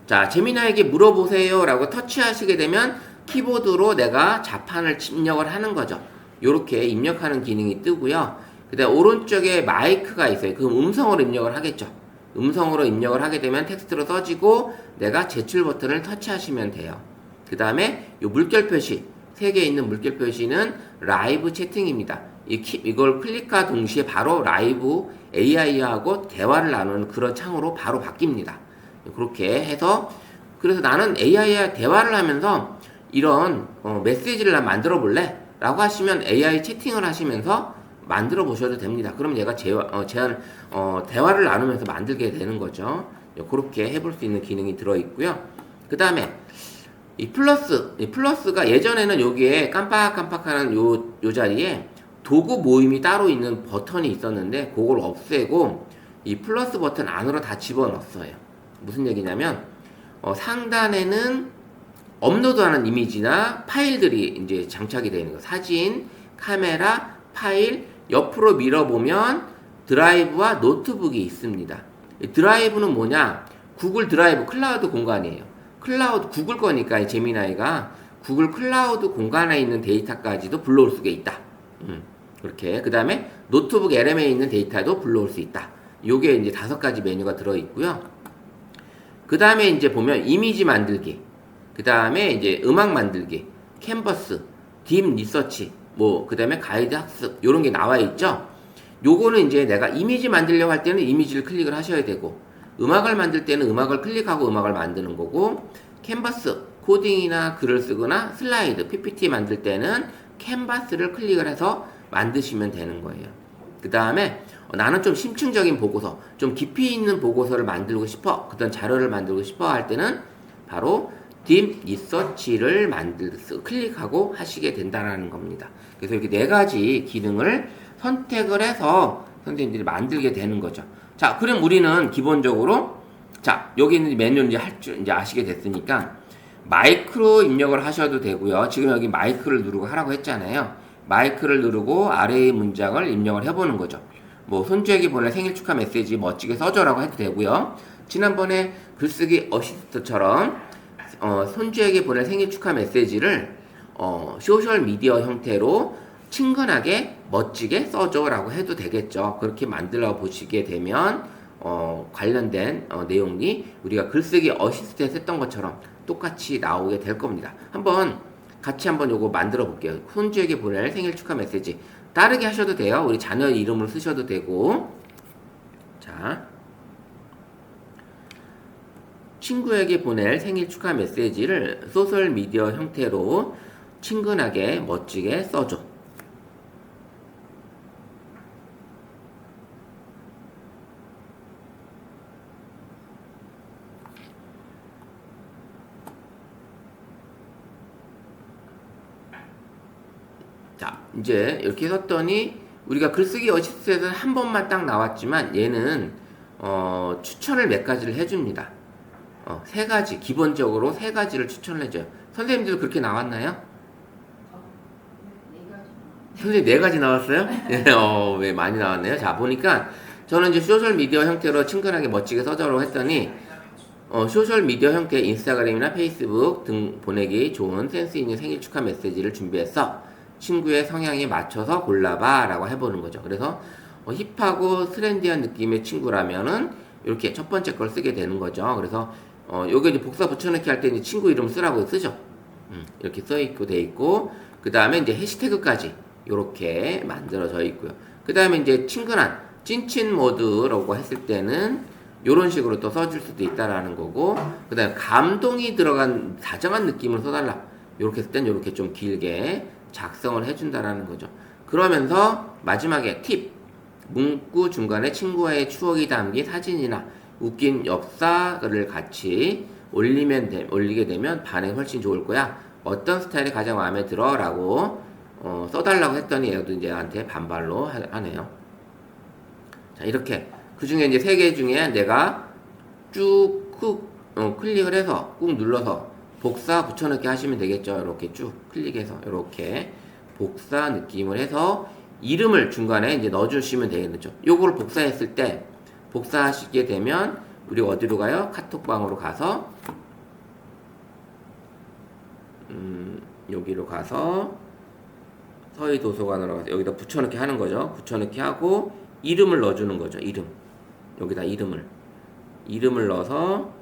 자, 제미나에게 물어보세요 라고 터치하시게 되면 키보드로 내가 자판을 입력을 하는 거죠. 이렇게 입력하는 기능이 뜨고요. 그 다음에 오른쪽에 마이크가 있어요. 그 음성으로 입력을 하겠죠. 음성으로 입력을 하게 되면 텍스트로 써지고 내가 제출 버튼을 터치하시면 돼요. 그 다음에 이 물결 표시 세 개 있는 물결 표시는 라이브 채팅입니다. 이걸 클릭과 동시에 바로 라이브 AI하고 대화를 나누는 그런 창으로 바로 바뀝니다. 그렇게 해서 그래서 나는 AI와 대화를 하면서 이런 메시지를 난 만들어 볼래? 라고 하시면 AI 채팅을 하시면서 만들어 보셔도 됩니다. 그럼 얘가 대화를 나누면서 만들게 되는 거죠. 그렇게 해볼 수 있는 기능이 들어 있고요. 그 다음에 이 플러스가 예전에는 여기에 깜빡깜빡하는 요 자리에 도구 모임이 따로 있는 버튼이 있었는데 그걸 없애고 이 플러스 버튼 안으로 다 집어넣었어요. 무슨 얘기냐면 상단에는 업로드하는 이미지나 파일들이 이제 장착이 되어 있는 거. 사진, 카메라, 파일, 옆으로 밀어보면 드라이브와 노트북이 있습니다. 이 드라이브는 뭐냐? 구글 드라이브 클라우드 공간이에요. 구글 거니까 이 제미나이가 구글 클라우드 공간에 있는 데이터까지도 불러올 수가 있다. 그렇게. 그 다음에 노트북 LM에 있는 데이터도 불러올 수 있다. 요게 이제 5가지 메뉴가 들어 있고요. 그 다음에 이제 보면 이미지 만들기, 그 다음에 이제 음악 만들기, 캔버스, 딥 리서치, 그 다음에 가이드 학습, 요런 게 나와 있죠. 요거는 이제 내가 이미지 만들려고 할 때는 이미지를 클릭을 하셔야 되고, 음악을 만들 때는 음악을 클릭하고 음악을 만드는 거고, 캔버스, 코딩이나 글을 쓰거나 슬라이드, PPT 만들 때는 캔버스를 클릭을 해서 만드시면 되는 거예요. 그 다음에 나는 좀 심층적인 보고서, 좀 깊이 있는 보고서를 만들고 싶어, 그런 자료를 만들고 싶어 할 때는 바로 딥 리서치를 클릭하고 하시게 된다는 겁니다. 그래서 이렇게 4가지 기능을 선택을 해서 선생님들이 만들게 되는 거죠. 자, 그럼 우리는 기본적으로, 자, 여기 있는 메뉴 이제 할 줄 이제 아시게 됐으니까, 마이크로 입력을 하셔도 되고요. 지금 여기 마이크를 누르고 하라고 했잖아요. 마이크를 누르고 아래의 문장을 입력을 해보는 거죠. 손주에게 보낼 생일 축하 메시지 멋지게 써줘라고 해도 되고요. 지난번에 글쓰기 어시스트처럼 손주에게 보낼 생일 축하 메시지를 소셜 미디어 형태로 친근하게 멋지게 써줘라고 해도 되겠죠. 그렇게 만들어 보시게 되면 관련된 내용이 우리가 글쓰기 어시스트에서 했던 것처럼 똑같이 나오게 될 겁니다. 같이 한번 요거 만들어 볼게요. 손주에게 보낼 생일 축하 메시지 다르게 하셔도 돼요. 우리 자녀 이름을 쓰셔도 되고. 자, 친구에게 보낼 생일 축하 메시지를 소셜 미디어 형태로 친근하게 멋지게 써줘. 자, 이제 이렇게 썼더니 우리가 글쓰기 어시스트에서는 한 번만 딱 나왔지만 얘는 추천을 몇 가지를 해줍니다. 3가지, 기본적으로 3가지를 추천을 해줘요. 선생님들도 그렇게 나왔나요? 선생님 4가지 나왔어요? 왜 많이 나왔네요. 자, 보니까 저는 이제 소셜 미디어 형태로 친근하게 멋지게 써줘라고 했더니 소셜 미디어 형태 인스타그램이나 페이스북 등 보내기 좋은 센스 있는 생일 축하 메시지를 준비했어. 친구의 성향에 맞춰서 골라봐 라고 해보는 거죠. 그래서 힙하고 트렌디한 느낌의 친구라면은 이렇게 첫 번째 걸 쓰게 되는 거죠. 그래서 요게 이제 복사 붙여넣기 할 때 이제 친구 이름 쓰라고 쓰죠. 이렇게 써있고 돼 있고, 그 다음에 이제 해시태그까지 이렇게 만들어져 있고요. 그 다음에 이제 친근한 찐친 모드라고 했을 때는 이런 식으로 또 써줄 수도 있다라는 거고, 그 다음에 감동이 들어간 다정한 느낌을 써달라 이렇게 했을 땐 이렇게 좀 길게 작성을 해준다라는 거죠. 그러면서 마지막에 팁, 문구 중간에 친구와의 추억이 담긴 사진이나 웃긴 엽사를 같이 올리게 되면 반응이 훨씬 좋을 거야. 어떤 스타일이 가장 마음에 들어? 라고 써달라고 했더니 얘도 이제 나한테 반발로 하네요. 자, 이렇게 그 중에 이제 3개 중에 내가 쭉 클릭을 해서 꾹 눌러서 복사 붙여넣기 하시면 되겠죠. 이렇게 쭉 클릭해서 이렇게 복사 느낌을 해서 이름을 중간에 이제 넣어주시면 되겠죠. 요거를 복사했을 때 복사하시게 되면 우리 어디로 가요? 카톡방으로 가서 여기로 가서 서희 도서관으로 가서 여기다 붙여넣기 하는 거죠. 붙여넣기 하고 이름을 넣어주는 거죠. 이름 여기다 이름을 넣어서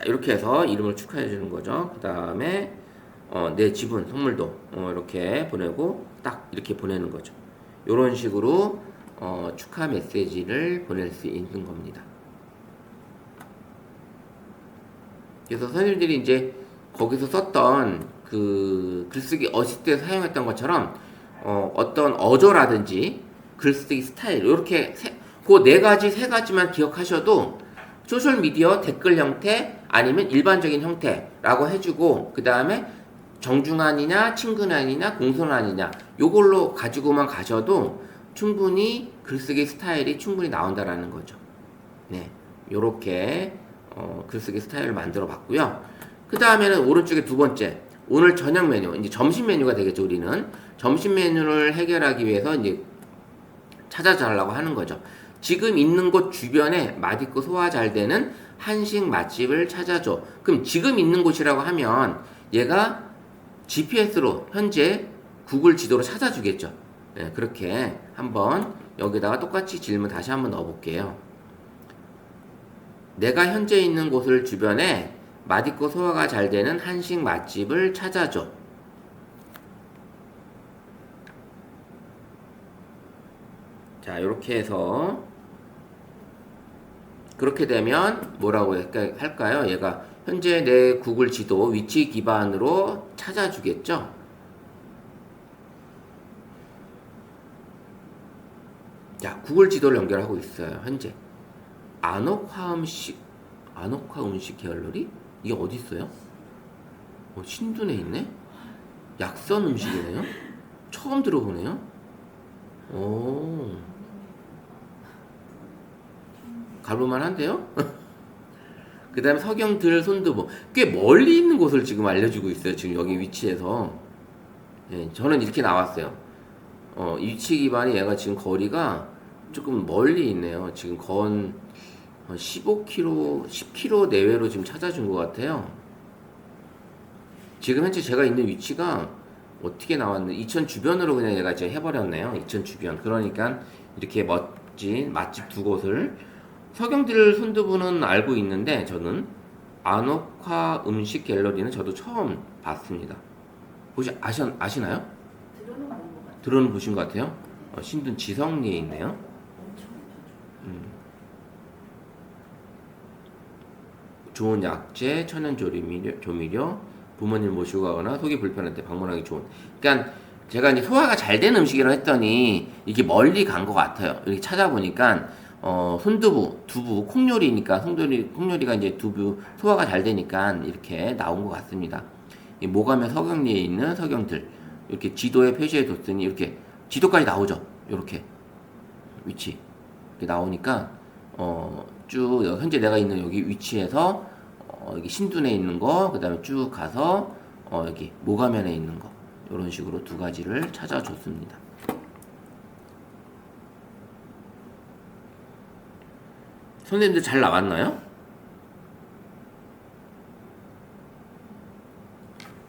자, 이렇게 해서 이름을 축하해 주는 거죠. 그 다음에 내 지분 선물도 이렇게 보내고 딱 이렇게 보내는 거죠. 이런 식으로 축하 메시지를 보낼 수 있는 겁니다. 그래서 선생님들이 이제 거기서 썼던 그 글쓰기 어시스트에 사용했던 것처럼 어떤 어조라든지 글쓰기 스타일 이렇게 그 네 가지 세 가지만 기억하셔도 소셜 미디어 댓글 형태 아니면 일반적인 형태라고 해주고 그 다음에 정중한이냐 친근한이냐 공손한이냐 요걸로 가지고만 가셔도 충분히 글쓰기 스타일이 충분히 나온다라는 거죠. 네, 요렇게 글쓰기 스타일을 만들어 봤고요. 그 다음에는 오른쪽에 두 번째 오늘 저녁 메뉴 이제 점심 메뉴가 되겠죠. 우리는 점심 메뉴를 해결하기 위해서 이제 찾아달라고 하는 거죠. 지금 있는 곳 주변에 맛있고 소화 잘 되는 한식 맛집을 찾아줘. 그럼 지금 있는 곳이라고 하면 얘가 GPS로 현재 구글 지도로 찾아주겠죠. 네, 그렇게 한번 여기다가 똑같이 질문 다시 한번 넣어볼게요. 내가 현재 있는 곳을 주변에 맛있고 소화가 잘 되는 한식 맛집을 찾아줘. 자, 이렇게 해서 그렇게 되면 뭐라고 할까요? 얘가 현재 내 구글 지도 위치 기반으로 찾아주겠죠? 자, 구글 지도를 연결하고 있어요. 현재 안옥화 음식 갤러리? 이게 어디 있어요? 신둔에 있네? 약선 음식이네요? 처음 들어보네요? 오, 가볼만 한데요? 그 다음에 서경들 손두부. 꽤 멀리 있는 곳을 지금 알려주고 있어요. 지금 여기 위치에서. 예, 저는 이렇게 나왔어요. 위치 기반이 얘가 지금 거리가 조금 멀리 있네요. 지금 건 15km, 10km 내외로 지금 찾아준 것 같아요. 지금 현재 제가 있는 위치가 어떻게 나왔는데 이천 주변으로 그냥 얘가 이제 해버렸네요. 이천 주변. 그러니까 이렇게 멋진 맛집 두 곳을 서경들 손두부는 알고 있는데 저는 안옥화 음식 갤러리는 저도 처음 봤습니다. 혹시 아시나요? 들어는 본것 같아요. 들어는 보신 것 같아요. 신둔 지성리에 있네요. 엄청 좋은 약재, 천연 조미료, 부모님 모시고 가거나 속이 불편할 때 방문하기 좋은. 그러니까 제가 이제 소화가 잘 되는 음식이라고 했더니 이게 멀리 간 것 같아요. 이렇게 찾아보니까 손두부, 두부, 콩요리니까 콩요리가 이제 두부 소화가 잘 되니까 이렇게 나온 것 같습니다. 이 모가면 서경리에 있는 서경들 이렇게 지도에 표시해 뒀더니 이렇게 지도까지 나오죠. 이렇게 위치 이렇게 나오니까 쭉 현재 내가 있는 여기 위치에서 여기 신둔에 있는 거, 그 다음에 쭉 가서 여기 모가면에 있는 거 이런 식으로 두 가지를 찾아줬습니다. 선생님들 잘 나왔나요?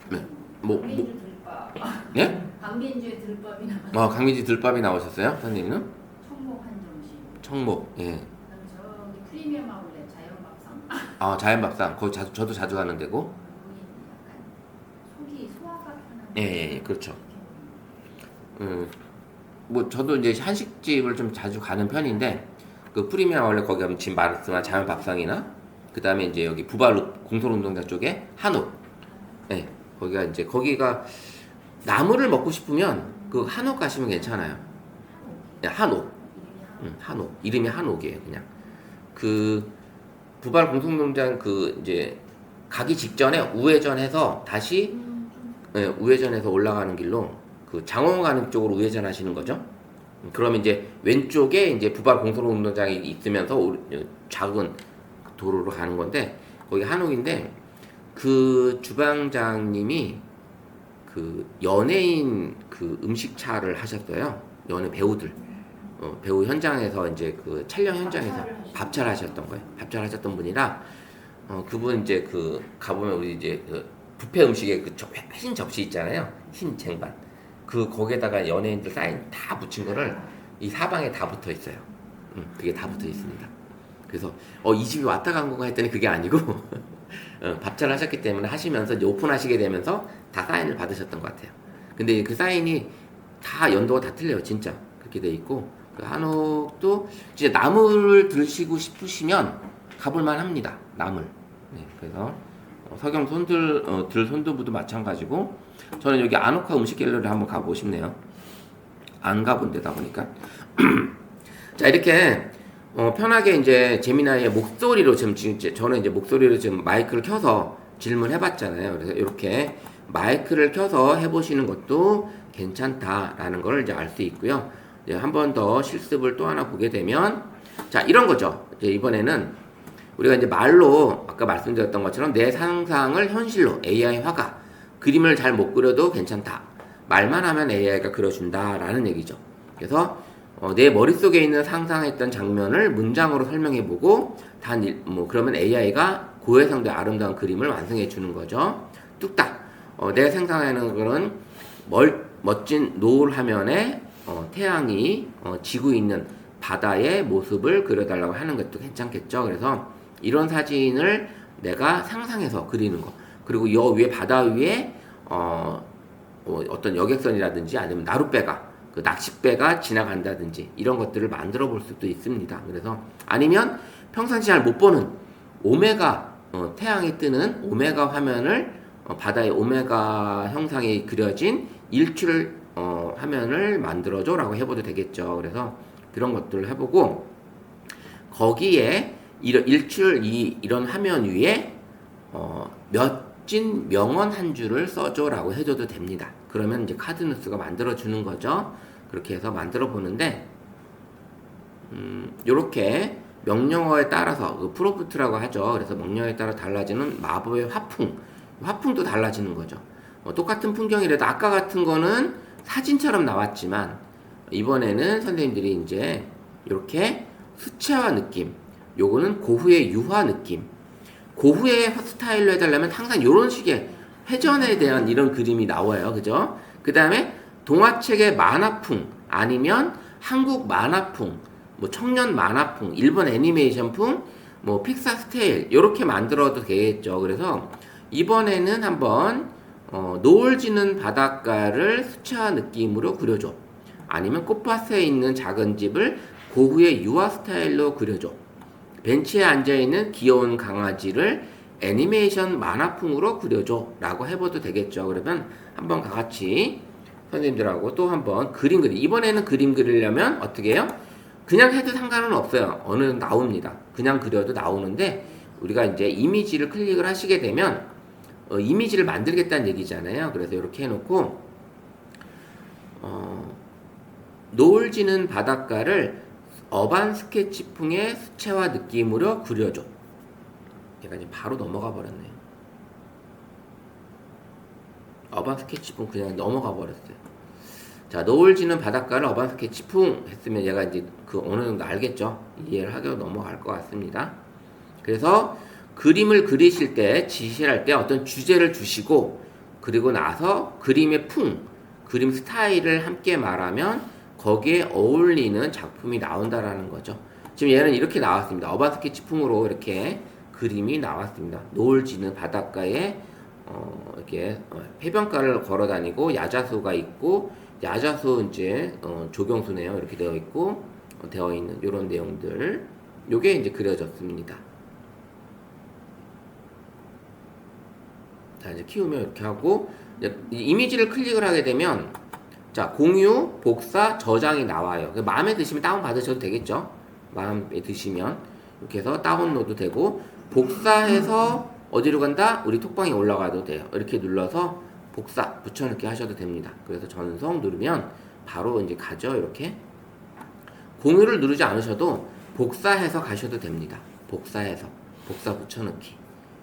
네. 강민주 들밥. 예? 강민주의 들밥이 나왔어요. 강민지 들밥이 나오셨어요? 선생님은? 청목 한정식. 청복, 예. 그다음 저기 프리미엄 아울렛 자연밥상. 자연밥상. 거기 저도 자주 가는 데고. 거기 약간 속이 소화가 편한. 예, 그렇죠. 뭐 저도 이제 한식집을 좀 자주 가는 편인데 그 프리미엄 아울렛 거기 가면 지금 말씀한 자연밥상이나 그 다음에 이제 여기 부발로 공설운동장 쪽에 한옥. 예, 거기가 나물을 먹고 싶으면 그 한옥 가시면 괜찮아요. 예, 한옥. 한옥. 이름이 한옥이에요, 그냥. 그 부발 공설운동장 그 이제 가기 직전에 우회전해서 다시 우회전해서 올라가는 길로 그 장원 가는 쪽으로 우회전 하시는 거죠. 그러면 이제 왼쪽에 이제 부발 공설운동장이 있으면서 작은 도로로 가는 건데 거기 한옥인데 그 주방장님이 그 연예인 그 음식차를 하셨어요. 연예 배우들 배우 현장에서 이제 그 촬영 현장에서 밥차를 하셨던 거예요. 밥차를 하셨던 분이라 그분 이제 그 가보면 우리 이제 그 뷔페 음식에 그 흰 접시 있잖아요. 흰 쟁반. 그 거기에다가 연예인들 사인 다 붙인 거를 이 사방에 다 붙어 있어요. 그게 다 붙어 있습니다. 그래서 이 집이 왔다 간 건가 했더니 그게 아니고 밥잘 하셨기 때문에 하시면서 이제 오픈하시게 되면서 다 사인을 받으셨던 것 같아요. 근데 그 사인이 다 연도가 다 틀려요, 진짜. 그렇게 돼 있고 그 한옥도 진짜 나무를 드시고 싶으시면 가볼만 합니다. 나물. 네, 그래서 서경 들 손두부도 마찬가지고 저는 여기 안옥화 음식 갤러리 한번 가보고 싶네요. 안 가본 데다 보니까. 자, 이렇게 편하게 이제 재미나의 목소리로 지금 저는 이제 목소리로 지금 마이크를 켜서 질문해봤잖아요. 그래서 이렇게 마이크를 켜서 해보시는 것도 괜찮다라는 걸 이제 알 수 있고요. 이제 한 번 더 실습을 또 하나 보게 되면 자, 이런 거죠. 이제 이번에는 우리가 이제 말로 아까 말씀드렸던 것처럼 내 상상을 현실로 AI화가 그림을 잘 못 그려도 괜찮다. 말만 하면 AI가 그려준다라는 얘기죠. 그래서 내 머릿속에 있는 상상했던 장면을 문장으로 설명해보고 그러면 AI가 고해상도의 아름다운 그림을 완성해 주는 거죠. 뚝딱 내가 상상하는 그런 멋진 노을 화면에 태양이 지고 있는 바다의 모습을 그려달라고 하는 것도 괜찮겠죠. 그래서 이런 사진을 내가 상상해서 그리는 거, 그리고 여 위에 바다 위에 어떤 여객선이라든지 아니면 나룻배가 그 낚싯배가 지나간다든지 이런 것들을 만들어 볼 수도 있습니다. 그래서 아니면 평상시 잘 못 보는 오메가 태양이 뜨는 오메가 화면을 바다의 오메가 형상이 그려진 일출 화면을 만들어줘라고 해봐도 되겠죠. 그래서 그런 것들을 해보고 거기에 이런 이런 화면 위에 멋진 명언 한 줄을 써줘라고 해줘도 됩니다. 그러면 이제 카드뉴스가 만들어주는 거죠. 그렇게 해서 만들어 보는데, 요렇게 명령어에 따라서, 그 프롬프트라고 하죠. 그래서 명령어에 따라 달라지는 마법의 화풍도 달라지는 거죠. 똑같은 풍경이라도 아까 같은 거는 사진처럼 나왔지만, 이번에는 선생님들이 이제 이렇게 수채화 느낌, 요거는 고흐의 유화 느낌, 고흐의 스타일로 해달라면 항상 이런 식의 회전에 대한 이런 그림이 나와요. 그죠? 그 다음에 동화책의 만화풍, 아니면 한국 만화풍, 뭐 청년 만화풍, 일본 애니메이션풍, 뭐 픽사 스타일, 이렇게 만들어도 되겠죠. 그래서 이번에는 한번 노을 지는 바닷가를 수채화 느낌으로 그려줘. 아니면 꽃밭에 있는 작은 집을 고흐의 유화 스타일로 그려줘. 벤치에 앉아있는 귀여운 강아지를 애니메이션 만화풍으로 그려줘 라고 해봐도 되겠죠. 그러면 한번 같이 선생님들하고 또 한번 이번에는 그림 그리려면 어떻게 해요? 그냥 해도 상관은 없어요. 어느 정도 나옵니다. 그냥 그려도 나오는데 우리가 이제 이미지를 클릭을 하시게 되면 이미지를 만들겠다는 얘기잖아요. 그래서 이렇게 해놓고 노을 지는 바닷가를 어반 스케치풍의 수채화 느낌으로 그려줘. 얘가 이제 바로 넘어가 버렸네요. 어반 스케치풍 그냥 넘어가 버렸어요. 자, 노을 지는 바닷가를 어반 스케치풍 했으면 얘가 이제 그 어느 정도 알겠죠? 이해를 하고 넘어갈 것 같습니다. 그래서 그림을 그리실 때, 지시를 할 때 어떤 주제를 주시고, 그리고 나서 그림의 그림 스타일을 함께 말하면 거기에 어울리는 작품이 나온다라는 거죠. 지금 얘는 이렇게 나왔습니다. 어반 스케치풍으로 이렇게 그림이 나왔습니다. 노을 지는 바닷가에 이렇게 해변가를 걸어 다니고 야자수가 있고, 야자수 이제 조경수네요. 이렇게 되어 있고 되어 있는 이런 내용들, 요게 이제 그려졌습니다. 자, 이제 키우면 이렇게 하고, 이미지를 클릭을 하게 되면 자, 공유, 복사, 저장이 나와요. 마음에 드시면 다운 받으셔도 되겠죠. 마음에 드시면 이렇게 해서 다운로드 되고, 복사해서 어디로 간다? 우리 톡방에 올라가도 돼요. 이렇게 눌러서 복사 붙여넣기 하셔도 됩니다. 그래서 전송 누르면 바로 이제 가죠. 이렇게 공유를 누르지 않으셔도 복사해서 가셔도 됩니다. 복사 붙여넣기,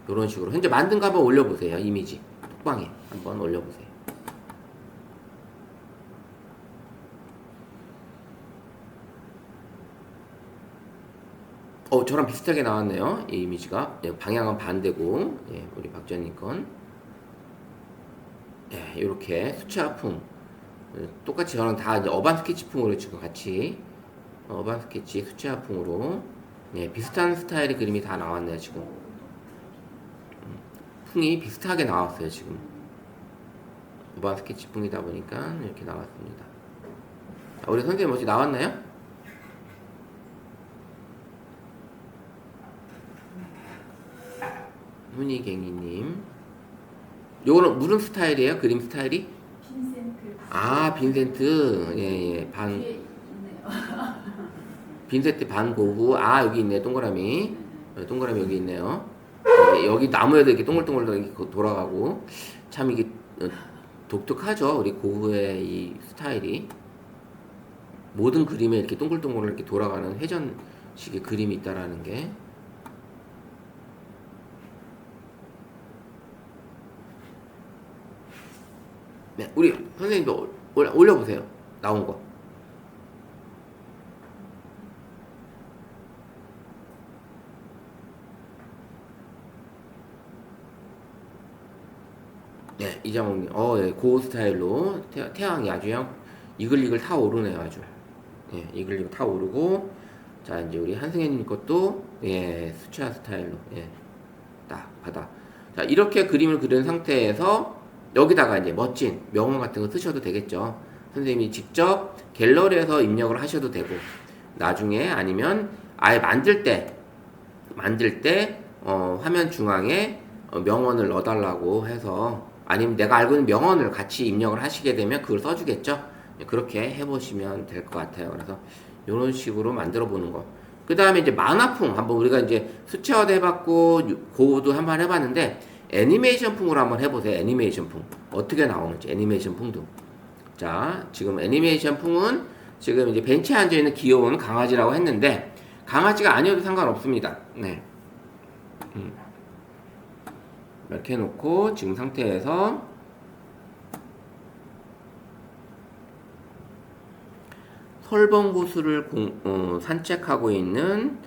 이런 식으로 현재 만든 거 한번 올려보세요. 이미지 톡방에 한번 올려보세요. 저랑 비슷하게 나왔네요. 이 이미지가. 방향은 반대고, 우리 박지현님 건. 이렇게 수채화풍. 똑같이 저랑 다 이제 어반 스케치풍으로 지금 같이, 어반 스케치 수채화풍으로, 비슷한 스타일의 그림이 다 나왔네요, 지금. 풍이 비슷하게 나왔어요. 지금 우반 스케치 풍이다 보니까 이렇게 나왔습니다. 우리 선생님 어찌 나왔나요? 훈이갱이님, 요거는 무슨 스타일이에요? 그림 스타일이? 빈센트. 아, 빈센트. 예, 반, 뒤에 있네요. 빈센트 반 고흐. 아, 여기 있네, 동그라미. 동그라미 여기 있네요. 여기 나무에도 이렇게 동글동글 이렇게 돌아가고. 참 이게 독특하죠. 우리 고흐의 이 스타일이. 모든 그림에 이렇게 동글동글 이렇게 돌아가는 회전식의 그림이 있다라는 게. 네, 우리 선생님도 올려보세요. 나온 거. 네, 이장욱님. 예, 고 스타일로 태양이 아주 이글이글 타오르네요, 아주. 예, 이글이글 타오르고. 자, 이제 우리 한승현님 것도, 예, 수채화 스타일로, 예, 딱, 바다. 자, 이렇게 그림을 그린 상태에서 여기다가 이제 멋진 명언 같은 거 쓰셔도 되겠죠. 선생님이 직접 갤러리에서 입력을 하셔도 되고, 나중에 아니면 아예 만들 때, 화면 중앙에 명언을 넣어달라고 해서 아니면 내가 알고 있는 명언을 같이 입력을 하시게 되면 그걸 써주겠죠. 그렇게 해보시면 될 것 같아요. 그래서 이런 식으로 만들어 보는 거. 그 다음에 이제 만화풍 한번 우리가 이제 수채화도 해봤고 고우도 한번 해봤는데 애니메이션 풍으로 한번 해보세요. 애니메이션 풍 어떻게 나오는지 애니메이션 풍도. 자, 지금 애니메이션 풍은 지금 이제 벤치에 앉아 있는 귀여운 강아지라고 했는데 강아지가 아니어도 상관없습니다. 네. 이렇게 해놓고 지금 상태에서 설봉호수를 산책하고 있는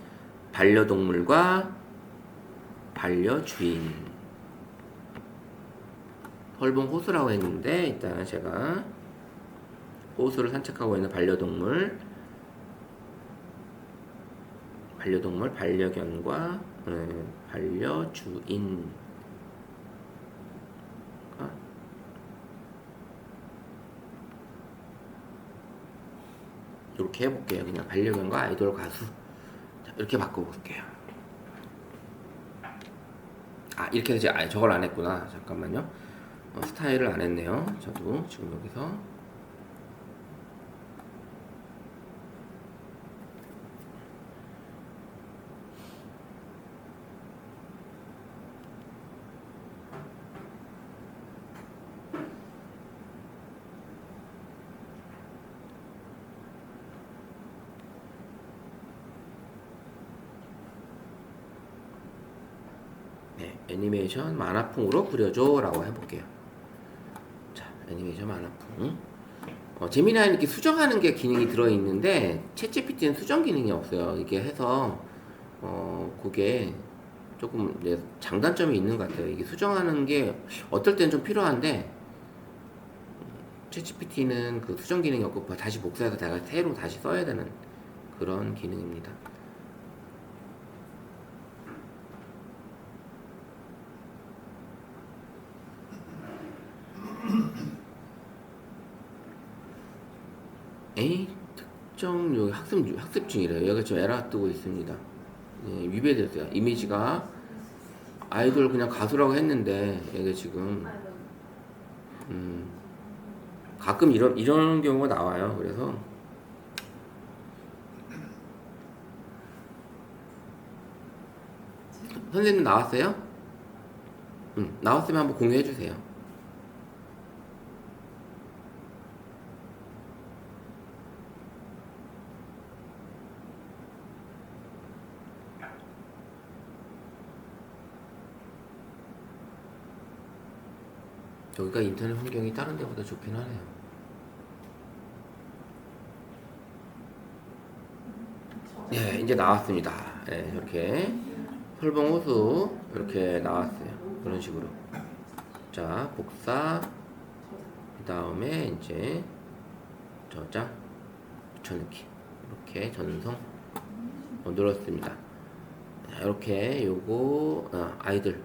반려동물과 반려주인. 설봉호수라고 했는데 일단 제가 호수를 산책하고 있는 반려동물, 반려견과 반려주인. 이렇게 해볼게요. 그냥 반려견과 아이돌 가수. 자, 이렇게 바꿔볼게요. 아, 이렇게 해서 제가 저걸 안 했구나. 잠깐만요. 스타일을 안 했네요. 저도 지금 여기서. 네, 애니메이션 만화풍으로 그려줘 라고 해볼게요. 자, 애니메이션 만화풍. 재미나이 이렇게 수정하는 게 기능이 들어있는데 챗GPT는 수정 기능이 없어요. 이게 해서 그게 조금 장단점이 있는 것 같아요. 이게 수정하는 게 어떨 때는 좀 필요한데 챗GPT는 그 수정 기능이 없고 다시 복사해서 내가 새로 다시 써야 되는 그런 기능입니다. A 특정 여기 학습 중이래요. 여기 지금 에러 뜨고 있습니다. 예, 위배됐어요. 이미지가 아이돌 그냥 가수라고 했는데 이게 지금 가끔 이런 경우가 나와요. 그래서 선생님 나왔어요? 나왔으면 한번 공유해 주세요. 여기가 인터넷 환경이 다른 데보다 좋긴 하네요. 예, 이제 나왔습니다. 예, 이렇게 설봉호수 이렇게 나왔어요. 그런 식으로. 자, 복사. 그 다음에 이제 저장, 붙여넣기. 이렇게 전송 눌렀습니다. 이렇게 요거 아이들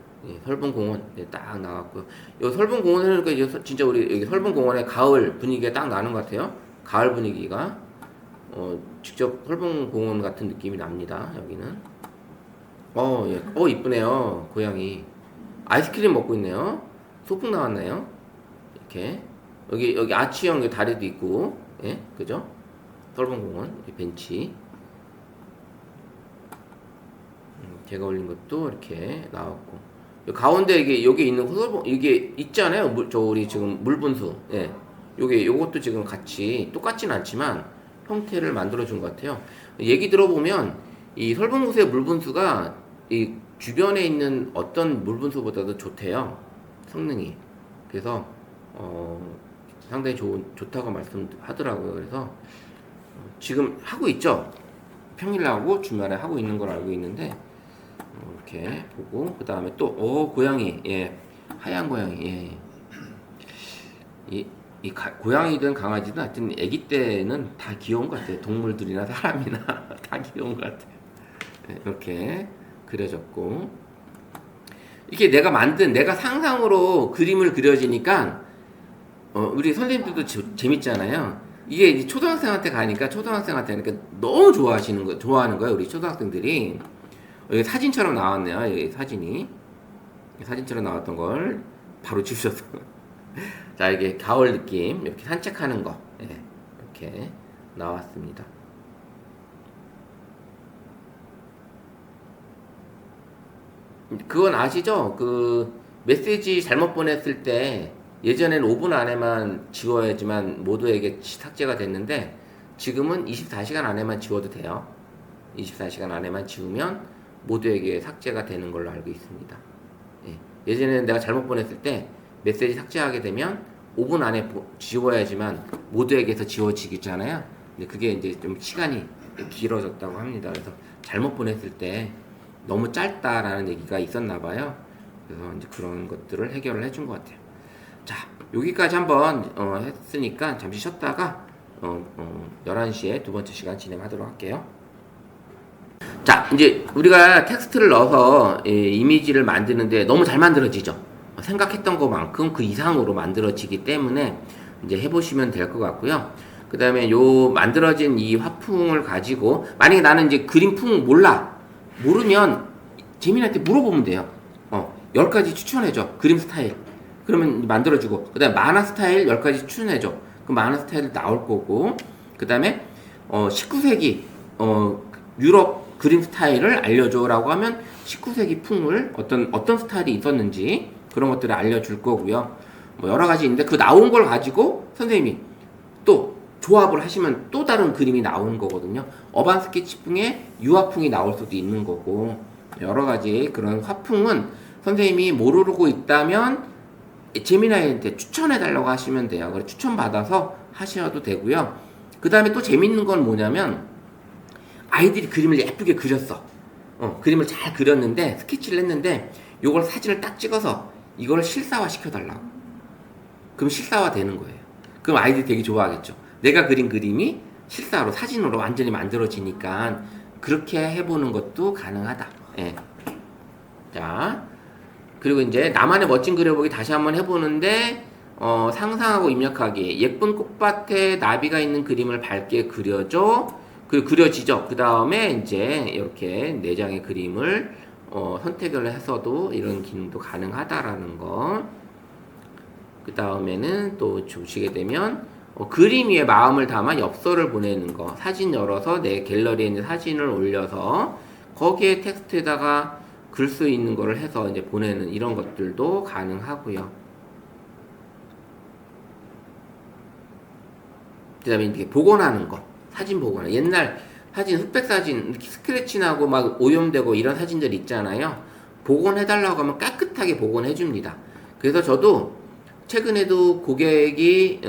설봉공원 딱 나왔고요. 요 설봉공원은 그러니까 이제 진짜 우리 여기 설봉공원의 가을 분위기가 딱 나는 것 같아요. 가을 분위기가 직접 설봉공원 같은 느낌이 납니다. 여기는 예. 이쁘네요. 고양이 아이스크림 먹고 있네요. 소풍 나왔나요? 이렇게 여기 아치형 다리도 있고 예, 그죠? 설봉공원 벤치 제가 올린 것도 이렇게 나왔고 가운데 이게 여기 있는 설봉 이게 있잖아요. 우리 지금 물분수 예, 요것도 지금 같이 똑같진 않지만 형태를 만들어 준 것 같아요. 얘기 들어보면 이 설봉구수의 물분수가 이 주변에 있는 어떤 물분수보다도 좋대요. 성능이. 그래서 상당히 좋다고 말씀하더라고요. 그래서 지금 하고 있죠. 평일하고 주말에 하고 있는 걸 알고 있는데 이렇게 보고 그 다음에 또 고양이 하얀 고양이 고양이든 강아지든 하여튼 아기 때는 다 귀여운 것 같아요. 동물들이나 사람이나 다 귀여운 것 같아요. 이렇게 그려졌고 이렇게 내가 상상으로 그림을 그려지니까 우리 선생님들도 재밌잖아요. 이게 이제 초등학생한테 가니까 너무 좋아하는 거예요. 우리 초등학생들이 여기 사진처럼 나왔네요. 여기 사진처럼 나왔던 걸 바로 지우셔서 자 이게 가을 느낌 이렇게 산책하는 거 이렇게 나왔습니다. 그건 아시죠? 그 메시지 잘못 보냈을 때 예전에는 5분 안에만 지워야지만 모두에게 삭제가 됐는데 지금은 24시간 안에만 지워도 돼요. 24시간 안에만 지우면 모두에게 삭제가 되는 걸로 알고 있습니다. 예전에는 내가 잘못 보냈을 때 메시지 삭제하게 되면 5분 안에 지워야지만 모두에게서 지워지잖아요. 근데 그게 이제 좀 시간이 길어졌다고 합니다. 그래서 잘못 보냈을 때 너무 짧다라는 얘기가 있었나 봐요. 그래서 이제 그런 것들을 해결을 해준 것 같아요. 자, 여기까지 한번 했으니까 잠시 쉬었다가 11시에 두 번째 시간 진행하도록 할게요. 자, 이제 우리가 텍스트를 넣어서 이미지를 만드는데 너무 잘 만들어지죠. 생각했던 것만큼 그 이상으로 만들어지기 때문에 이제 해보시면 될 것 같고요. 그 다음에 요 만들어진 이 화풍을 가지고 만약에 나는 이제 그림풍 모르면 재민한테 물어보면 돼요. 10가지 추천해줘. 그림 스타일. 그러면 만들어주고 그 다음에 만화 스타일 10가지 추천해줘. 그 만화 스타일 나올 거고 그 다음에 19세기 유럽 그림 스타일을 알려줘 라고 하면 19세기 풍을 어떤 스타일이 있었는지 그런 것들을 알려줄 거고요. 뭐 여러 가지 있는데 그 나온 걸 가지고 선생님이 또 조합을 하시면 또 다른 그림이 나오는 거거든요. 어반 스케치풍에 유화풍이 나올 수도 있는 거고 여러 가지 그런 화풍은 선생님이 모르고 있다면 재미나이한테 추천해 달라고 하시면 돼요. 그래서 추천 받아서 하셔도 되고요. 그 다음에 또 재밌는 건 뭐냐면 아이들이 그림을 예쁘게 그렸어. 그림을 잘 그렸는데 스케치를 했는데 요걸 사진을 딱 찍어서 이걸 실사화 시켜달라고. 그럼 실사화 되는 거예요. 그럼 아이들이 되게 좋아하겠죠. 내가 그린 그림이 실사로 사진으로 완전히 만들어지니까 그렇게 해보는 것도 가능하다. 자, 그리고 이제 나만의 멋진 그려보기 다시 한번 해보는데 상상하고 입력하기. 예쁜 꽃밭에 나비가 있는 그림을 밝게 그려줘. 그려지죠. 그 다음에 이제 이렇게 4장의 그림을 선택을 해서도 이런 기능도 가능하다라는 거. 그 다음에는 또 보시게 되면 그림 위에 마음을 담아 엽서를 보내는 거. 사진 열어서 내 갤러리에 있는 사진을 올려서 거기에 텍스트에다가 글 수 있는 거를 해서 이제 보내는 이런 것들도 가능하고요. 그 다음에 이렇게 복원하는 거. 사진 복원. 옛날 사진, 흑백 사진, 이렇게 스크래치 나고 막 오염되고 이런 사진들 있잖아요. 복원해달라고 하면 깨끗하게 복원해줍니다. 그래서 저도 최근에도 고객이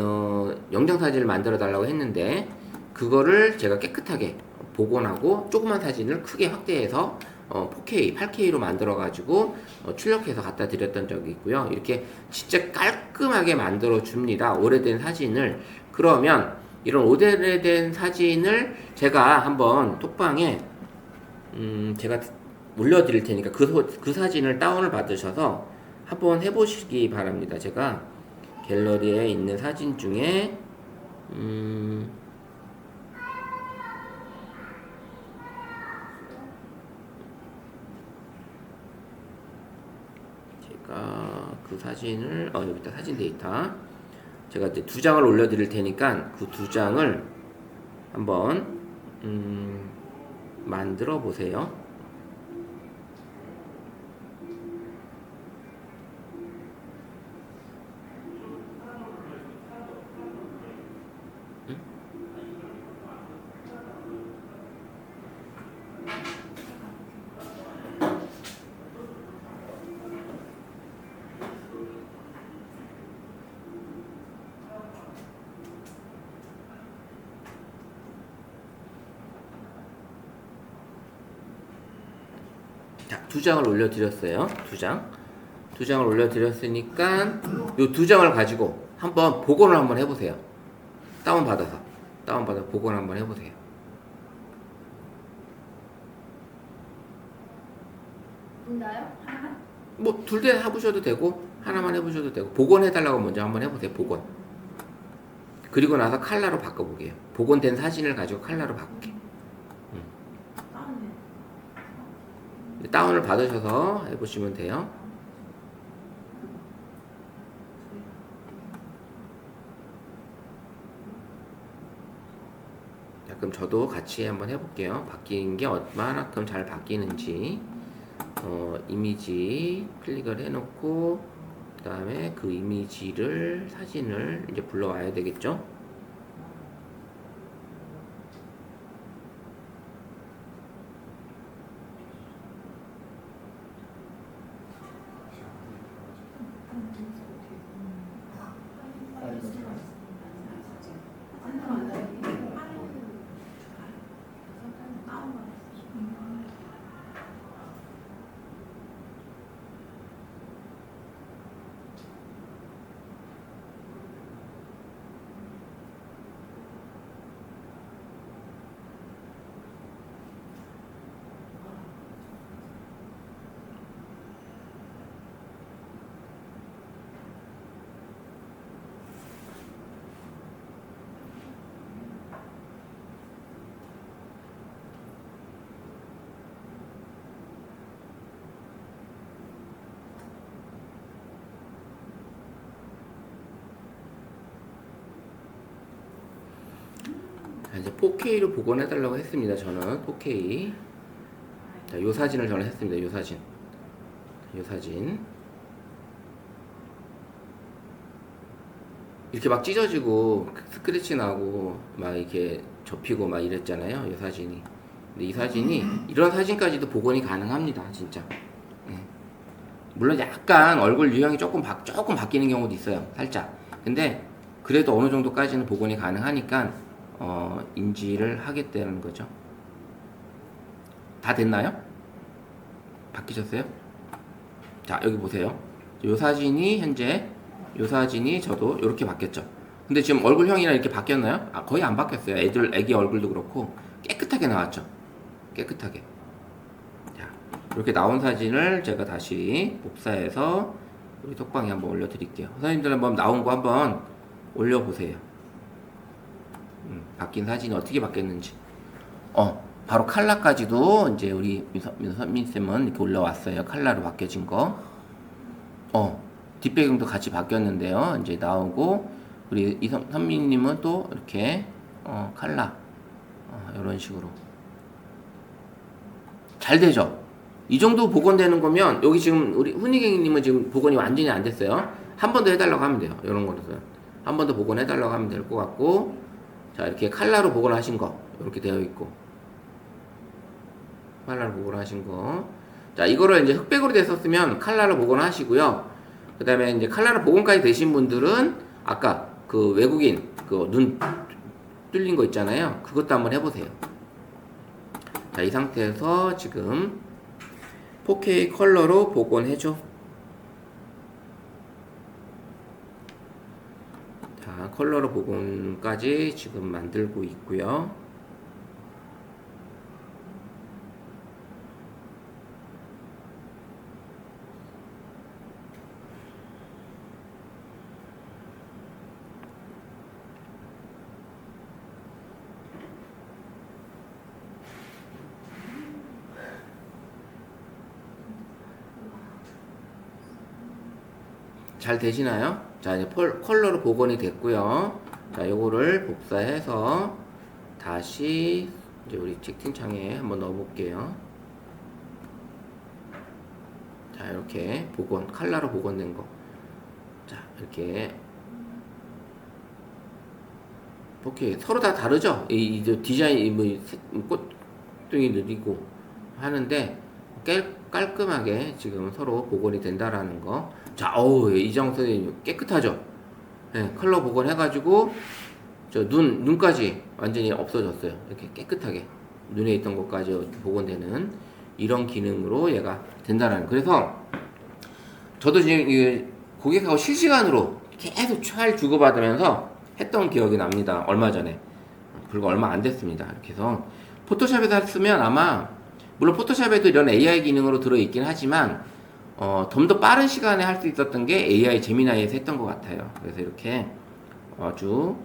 영상사진을 만들어달라고 했는데 그거를 제가 깨끗하게 복원하고 조그만 사진을 크게 확대해서 4K, 8K로 만들어가지고 출력해서 갖다 드렸던 적이 있고요. 이렇게 진짜 깔끔하게 만들어줍니다. 오래된 사진을. 그러면 이런 오래된 사진을 제가 한번 톡방에 제가 올려드릴 테니까 그 사진을 다운을 받으셔서 한번 해보시기 바랍니다. 제가 갤러리에 있는 사진 중에 제가 그 사진을 여기 있다. 사진 데이터 제가 이제 2장을 올려드릴 테니까 그 2장을 한번 만들어 보세요. 자, 2장을 올려드렸어요. 2장. 2장을 올려드렸으니까 요 2장을 가지고 한번 복원을 한번 해보세요. 다운받아서 복원 한번 해보세요. 둘다요? 하나만? 뭐 둘 다 해보셔도 되고 하나만 해보셔도 되고 복원해달라고 먼저 한번 해보세요. 복원. 그리고 나서 컬러로 바꿔보게요. 복원된 사진을 가지고 컬러로 바꿀게. 다운을 받으셔서 해보시면 돼요. 자, 그럼 저도 같이 한번 해볼게요. 바뀐 게 얼마만큼 잘 바뀌는지. 이미지 클릭을 해놓고 그 다음에 그 이미지를 사진을 이제 불러와야 되겠죠. 자, 이제 4K로 복원해달라고 했습니다. 저는 4K. 자, 요 사진을 저는 했습니다. 요 사진. 이렇게 막 찢어지고 스크래치 나고 막 이렇게 접히고 막 이랬잖아요. 이 사진이. 근데 이 사진이 이런 사진까지도 복원이 가능합니다. 진짜. 예. 물론 약간 얼굴 유형이 조금 바뀌는 경우도 있어요. 살짝. 근데 그래도 어느 정도까지는 복원이 가능하니까 인지를 하겠다는 거죠. 다 됐나요? 바뀌셨어요? 자, 여기 보세요. 요 사진이 현재 요 사진이 저도 이렇게 바뀌었죠. 근데 지금 얼굴형이랑 이렇게 바뀌었나요? 거의 안 바뀌었어요. 애기 얼굴도 그렇고 깨끗하게 나왔죠. 깨끗하게. 자, 이렇게 나온 사진을 제가 다시 복사해서 우리 톡방에 한번 올려드릴게요. 선생님들 한번 나온 거 한번 올려보세요. 바뀐 사진이 어떻게 바뀌었는지. 바로 컬러까지도 이제 우리 민선민쌤은 이렇게 올라왔어요. 컬러로 바뀌어진 거. 뒷배경도 같이 바뀌었는데요. 이제 나오고, 우리 선민님은 또 이렇게, 컬러. 이런 식으로. 잘 되죠? 이 정도 복원되는 거면, 여기 지금 우리 훈이갱이님은 지금 복원이 완전히 안 됐어요. 한 번 더 해달라고 하면 돼요. 이런 거로서. 한 번 더 복원해달라고 하면 될 것 같고, 자, 이렇게 컬러로 복원하신 거. 이렇게 되어 있고. 컬러로 복원하신 거. 자, 이거를 이제 흑백으로 됐었으면 컬러로 복원하시고요. 그 다음에 이제 컬러로 복원까지 되신 분들은 아까 그 외국인 그 눈 뚫린 거 있잖아요. 그것도 한번 해보세요. 자, 이 상태에서 지금 4K 컬러로 복원해줘. 자, 컬러로 복원까지 지금 만들고 있고요. 잘 되시나요? 자, 이제 컬러로 복원이 됐고요. 자, 요거를 복사해서 다시 이제 우리 채팅창에 한번 넣어볼게요. 자, 이렇게 복원, 컬러로 복원된 거. 자, 이렇게. 오케이. 서로 다 다르죠? 이 디자인, 꽃등이 느리고 하는데, 깔끔하게 지금 서로 복원이 된다라는 거. 자, 어우, 이정 선생님 깨끗하죠? 네, 컬러 복원해가지고, 눈까지 완전히 없어졌어요. 이렇게 깨끗하게. 눈에 있던 것까지 이렇게 복원되는 이런 기능으로 얘가 된다라는. 그래서, 저도 지금 이 고객하고 실시간으로 계속 잘 주고받으면서 했던 기억이 납니다. 얼마 전에. 불과 얼마 안 됐습니다. 이렇게 해서, 포토샵에서 했으면 아마, 물론 포토샵에도 이런 AI 기능으로 들어있긴 하지만 좀 더 빠른 시간에 할 수 있었던 게 AI 제미나이에서 했던 것 같아요. 그래서 이렇게 아주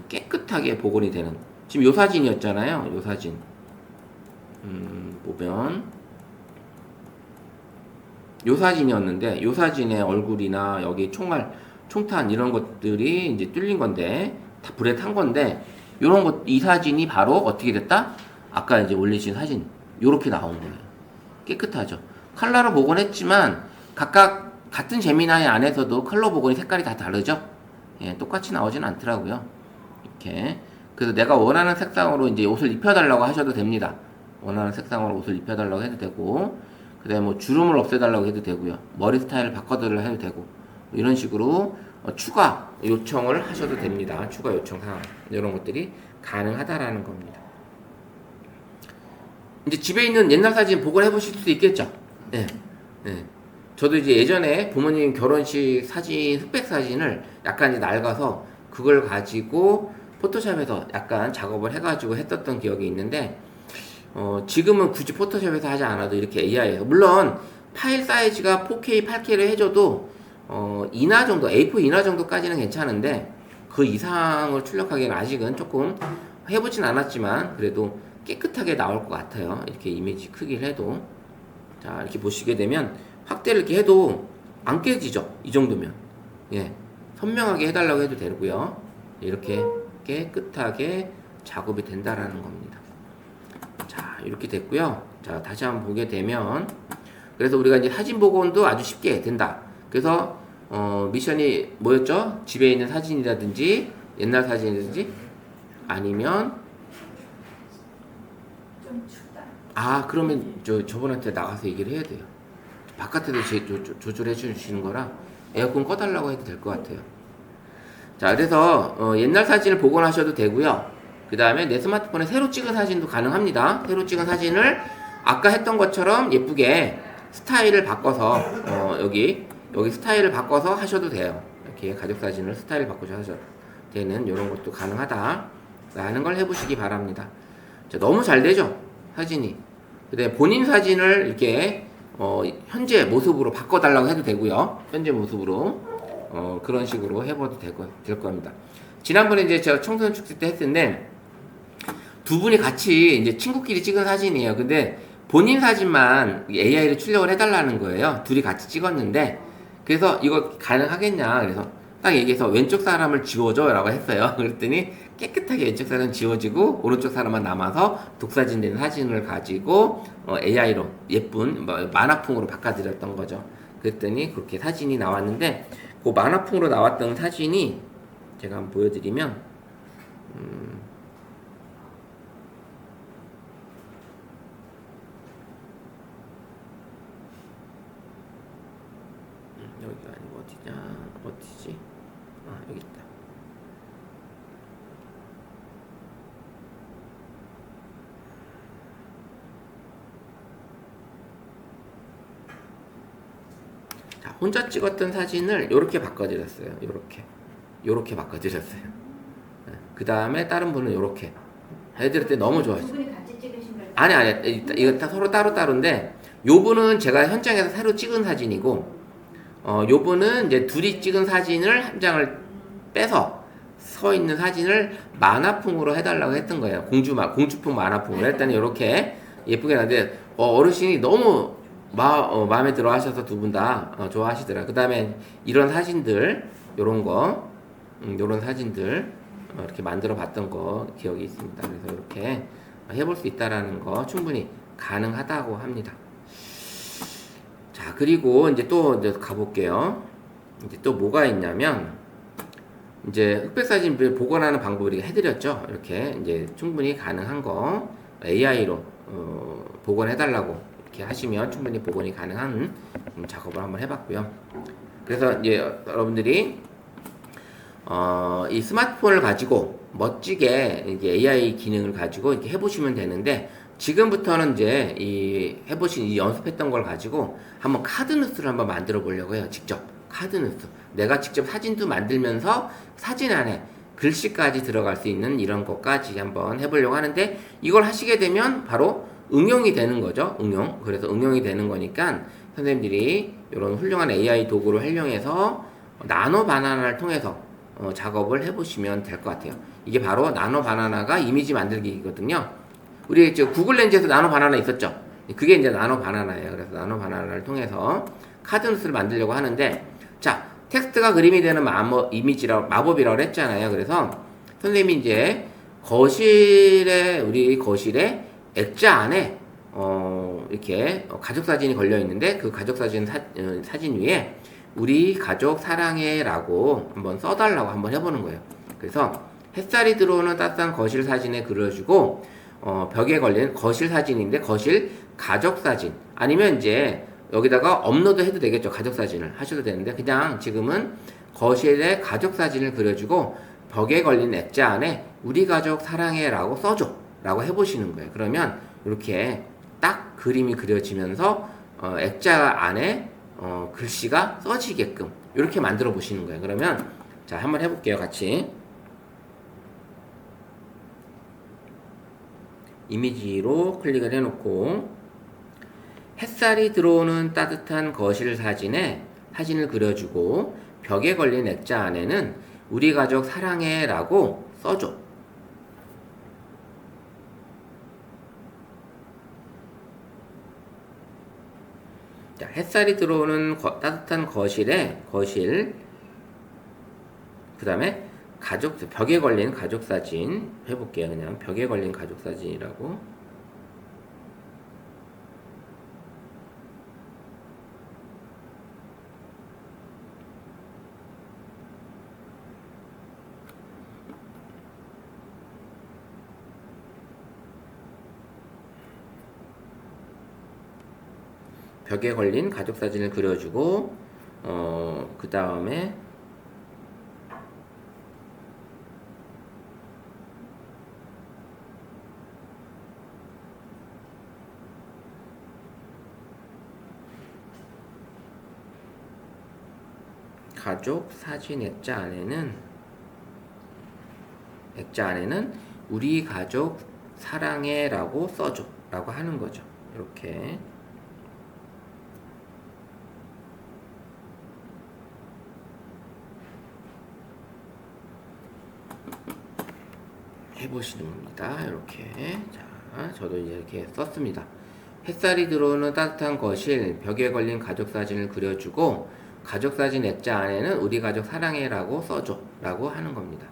깨끗하게 복원이 되는, 지금 요 사진이었잖아요. 요 사진 보면 요 사진이었는데, 요 사진의 얼굴이나 여기 총탄 이런 것들이 이제 뚫린 건데, 다 불에 탄 건데, 요런 것, 이 사진이 바로 어떻게 됐다? 아까 이제 올리신 사진 요렇게 나온 거예요. 깨끗하죠. 컬러로 복원했지만 각각 같은 제미나이 안에서도 컬러 복원이 색깔이 다 다르죠. 예, 똑같이 나오진 않더라고요. 이렇게. 그래서 내가 원하는 색상으로 이제 옷을 입혀달라고 하셔도 됩니다. 원하는 색상으로 옷을 입혀달라고 해도 되고, 그 다음에 뭐 주름을 없애달라고 해도 되고요. 머리 스타일을 바꿔달라고 해도 되고, 이런 식으로 추가 요청을 하셔도 됩니다. 추가 요청 사항. 이런 것들이 가능하다라는 겁니다. 이제 집에 있는 옛날 사진 복원해 보실 수도 있겠죠. 네. 네. 저도 이제 예전에 부모님 결혼식 사진, 흑백 사진을 약간 이제 낡아서 그걸 가지고 포토샵에서 약간 작업을 해가지고 했었던 기억이 있는데, 지금은 굳이 포토샵에서 하지 않아도 이렇게 AI에서, 물론 파일 사이즈가 4K, 8K를 해줘도 인화 정도, A4 인화 정도까지는 괜찮은데 그 이상을 출력하기는 아직은 조금, 해보진 않았지만 그래도 깨끗하게 나올 것 같아요. 이렇게 이미지 크기를 해도. 자, 이렇게 보시게 되면 확대를 이렇게 해도 안 깨지죠. 이 정도면. 예, 선명하게 해달라고 해도 되고요. 이렇게 깨끗하게 작업이 된다라는 겁니다. 자, 이렇게 됐고요. 자, 다시 한번 보게 되면, 그래서 우리가 이제 사진 복원도 아주 쉽게 된다. 그래서 미션이 뭐였죠? 집에 있는 사진이라든지 옛날 사진이라든지 아니면, 좀 춥다. 그러면 저분한테 나가서 얘기를 해야 돼요. 바깥에도 조절해 주시는 거라 에어컨 꺼달라고 해도 될 것 같아요. 자, 그래서 옛날 사진을 복원하셔도 되고요. 그 다음에 내 스마트폰에 새로 찍은 사진도 가능합니다. 새로 찍은 사진을 아까 했던 것처럼 예쁘게 스타일을 바꿔서 여기 스타일을 바꿔서 하셔도 돼요. 이렇게 가족 사진을 스타일 바꿔서 하셔도 되는 이런 것도 가능하다라는 걸 해보시기 바랍니다. 자, 너무 잘 되죠? 사진이. 그다음에 본인 사진을 이렇게 현재 모습으로 바꿔달라고 해도 되고요. 현재 모습으로 그런 식으로 해봐도 될 겁니다. 지난번에 이제 제가 청소년 축제 때 했는데 두 분이 같이 이제 친구끼리 찍은 사진이에요. 근데 본인 사진만 AI를 출력을 해달라는 거예요. 둘이 같이 찍었는데, 그래서 이거 가능하겠냐? 그래서 딱 얘기해서 왼쪽 사람을 지워줘라고 했어요. 그랬더니 깨끗하게 왼쪽 사람은 지워지고 오른쪽 사람만 남아서 독사진 된 사진을 가지고 AI로 예쁜 만화풍으로 바꿔드렸던 거죠. 그랬더니 그렇게 사진이 나왔는데, 그 만화풍으로 나왔던 사진이 제가 한번 보여드리면 여기가 아니고 어디지? 여기 있다. 자, 혼자 찍었던 사진을 이렇게 바꿔드렸어요. 요렇게 바꿔드렸어요. 그 다음에 다른 분은 요렇게 해드릴 때 너무 좋아요. 두 분이 같이 찍으신 걸. 아니, 이거 다 서로 따로따로인데, 요 분은 제가 현장에서 새로 찍은 사진이고, 요 분은 이제 둘이 찍은 사진을 한 장을 빼서 서 있는 사진을 만화풍으로 해달라고 했던 거예요. 공주풍 만화풍으로 했더니 이렇게 예쁘게 나는데, 어르신이 너무 마음에 들어 하셔서 두 분 다 좋아하시더라. 그 다음에 이런 사진들, 요런 사진들, 이렇게 만들어 봤던 거 기억이 있습니다. 그래서 이렇게 해볼 수 있다라는 거 충분히 가능하다고 합니다. 자, 그리고 이제 또 이제 가볼게요. 이제 또 뭐가 있냐면, 이제 흑백 사진을 복원하는 방법을 해드렸죠. 이렇게 이제 충분히 가능한 거 AI로 복원해달라고 이렇게 하시면 충분히 복원이 가능한 작업을 한번 해봤고요. 그래서 이제 여러분들이 이 스마트폰을 가지고 멋지게 이제 AI 기능을 가지고 이렇게 해보시면 되는데, 지금부터는 이제 해보신 이 연습했던 걸 가지고 한번 카드뉴스를 한번 만들어 보려고 해요. 직접 카드뉴스. 내가 직접 사진도 만들면서 사진 안에 글씨까지 들어갈 수 있는 이런 것까지 한번 해보려고 하는데, 이걸 하시게 되면 바로 응용이 되는 거죠. 그래서 응용이 되는 거니까 선생님들이 이런 훌륭한 AI 도구를 활용해서 나노 바나나를 통해서 작업을 해보시면 될 것 같아요. 이게 바로 나노 바나나가 이미지 만들기거든요. 우리 이제 구글 렌즈에서 나노 바나나 있었죠. 그게 이제 나노 바나나예요. 그래서 나노 바나나를 통해서 카드뉴스를 만들려고 하는데, 자, 텍스트가 그림이 되는 마법이라고 했잖아요. 그래서 선생님이 이제 우리 거실에 액자 안에 이렇게 가족 사진이 걸려 있는데, 그 가족 사진 위에 우리 가족 사랑해라고 한번 써달라고 한번 해보는 거예요. 그래서 햇살이 들어오는 따뜻한 거실 사진에 그려주고, 벽에 걸린 거실 사진인데 거실 가족 사진, 아니면 이제 여기다가 업로드 해도 되겠죠. 가족 사진을 하셔도 되는데, 그냥 지금은 거실에 가족 사진을 그려주고 벽에 걸린 액자 안에 우리 가족 사랑해라고 써줘 라고 해보시는 거예요. 그러면 이렇게 딱 그림이 그려지면서 액자 안에 글씨가 써지게끔 이렇게 만들어 보시는 거예요. 그러면 자, 한번 해볼게요. 같이 이미지로 클릭을 해놓고, 햇살이 들어오는 따뜻한 거실 사진에 사진을 그려주고 벽에 걸린 액자 안에는 우리 가족 사랑해 라고 써줘. 자, 햇살이 들어오는 따뜻한 거실, 그 다음에 벽에 걸린 가족 사진 해볼게요. 그냥 벽에 걸린 가족 사진이라고. 벽에 걸린 가족 사진을 그려주고, 그 다음에 가족 사진 액자 안에는 우리 가족 사랑해 라고 써줘 라고 하는 거죠. 이렇게 해보시는 겁니다. 이렇게. 자, 저도 이제 이렇게 썼습니다. 햇살이 들어오는 따뜻한 거실, 벽에 걸린 가족 사진을 그려주고 가족 사진 액자 안에는 우리 가족 사랑해라고 써줘 라고 하는 겁니다.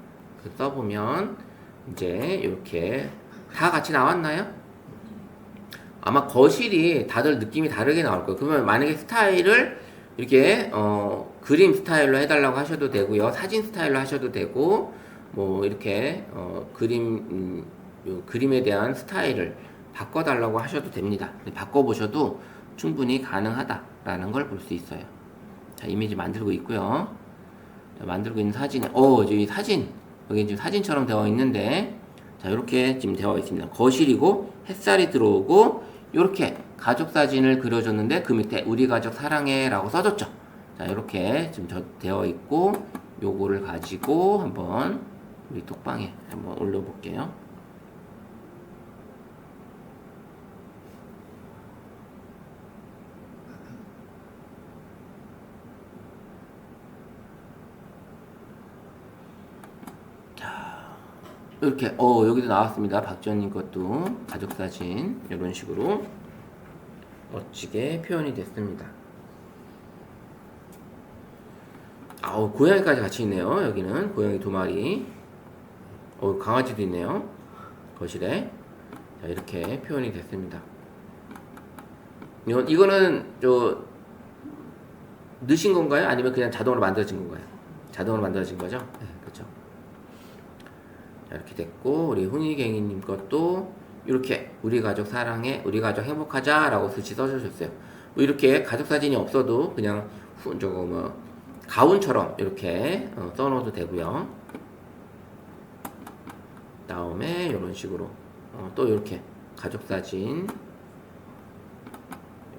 써보면 이제 이렇게 다 같이 나왔나요? 아마 거실이 다들 느낌이 다르게 나올 거예요. 그러면 만약에 스타일을 이렇게 그림 스타일로 해달라고 하셔도 되고요, 사진 스타일로 하셔도 되고, 뭐 이렇게 그림에 대한 스타일을 바꿔달라고 하셔도 됩니다. 바꿔보셔도 충분히 가능하다라는 걸 볼 수 있어요. 자, 이미지 만들고 있고요. 자, 만들고 있는 사진에 여기 지금 사진처럼 되어 있는데, 자, 이렇게 지금 되어 있습니다. 거실이고 햇살이 들어오고 이렇게 가족 사진을 그려줬는데 그 밑에 우리 가족 사랑해 라고 써줬죠. 자, 이렇게 지금 되어 있고, 요거를 가지고 한번 우리 톡방에 한번 올려볼게요. 이렇게 여기도 나왔습니다. 박지원님 것도 가족사진 이런 식으로. 멋지게 표현이 됐습니다. 아우, 고양이까지 같이 있네요. 여기는 고양이 2마리. 강아지도 있네요. 거실에. 자, 이렇게 표현이 됐습니다. 이거는 넣으신 건가요? 아니면 그냥 자동으로 만들어진 건가요? 자동으로 만들어진 거죠? 네, 그렇죠. 자, 이렇게 됐고, 우리 훈이갱이님 것도 이렇게 우리 가족 사랑해, 우리 가족 행복하자라고 글씨 써주셨어요. 뭐 이렇게 가족 사진이 없어도 그냥 가운처럼 이렇게 써놓어도 되고요. 다음에 이런 식으로 또 이렇게 가족 사진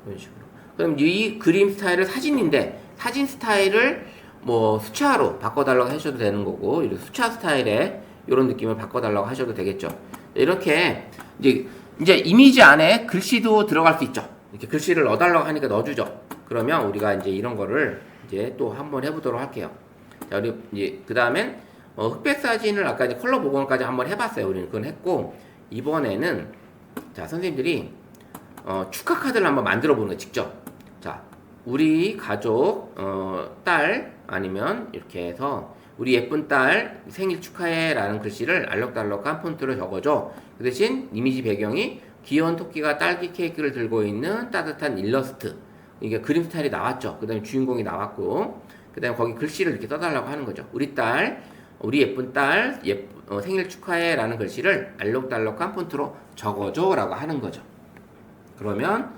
이런 식으로. 그럼 이 그림 스타일을 사진인데 사진 스타일을 뭐 수채화로 바꿔달라고 하셔도 되는 거고, 이렇게 수채화 스타일의 이런 느낌을 바꿔달라고 하셔도 되겠죠. 이렇게 이제 이미지 안에 글씨도 들어갈 수 있죠. 이렇게 글씨를 넣어달라고 하니까 넣어주죠. 그러면 우리가 이제 이런 거를 이제 또 한번 해보도록 할게요. 자, 우리 이제 그 다음엔 흑백 사진을 아까 이제 컬러 복원까지 한번 해봤어요. 우리는 그건 했고, 이번에는 자, 선생님들이 축하 카드를 한번 만들어 보는 거 직접. 자, 우리 가족 딸 아니면 이렇게 해서 우리 예쁜 딸 생일 축하해 라는 글씨를 알록달록한 폰트로 적어줘. 그 대신 이미지 배경이 귀여운 토끼가 딸기 케이크를 들고 있는 따뜻한 일러스트. 이게 그림 스타일이 나왔죠. 그 다음에 주인공이 나왔고, 그 다음에 거기 글씨를 이렇게 써달라고 하는 거죠. 우리 예쁜 딸 생일 축하해 라는 글씨를 알록달록한 폰트로 적어줘 라고 하는 거죠. 그러면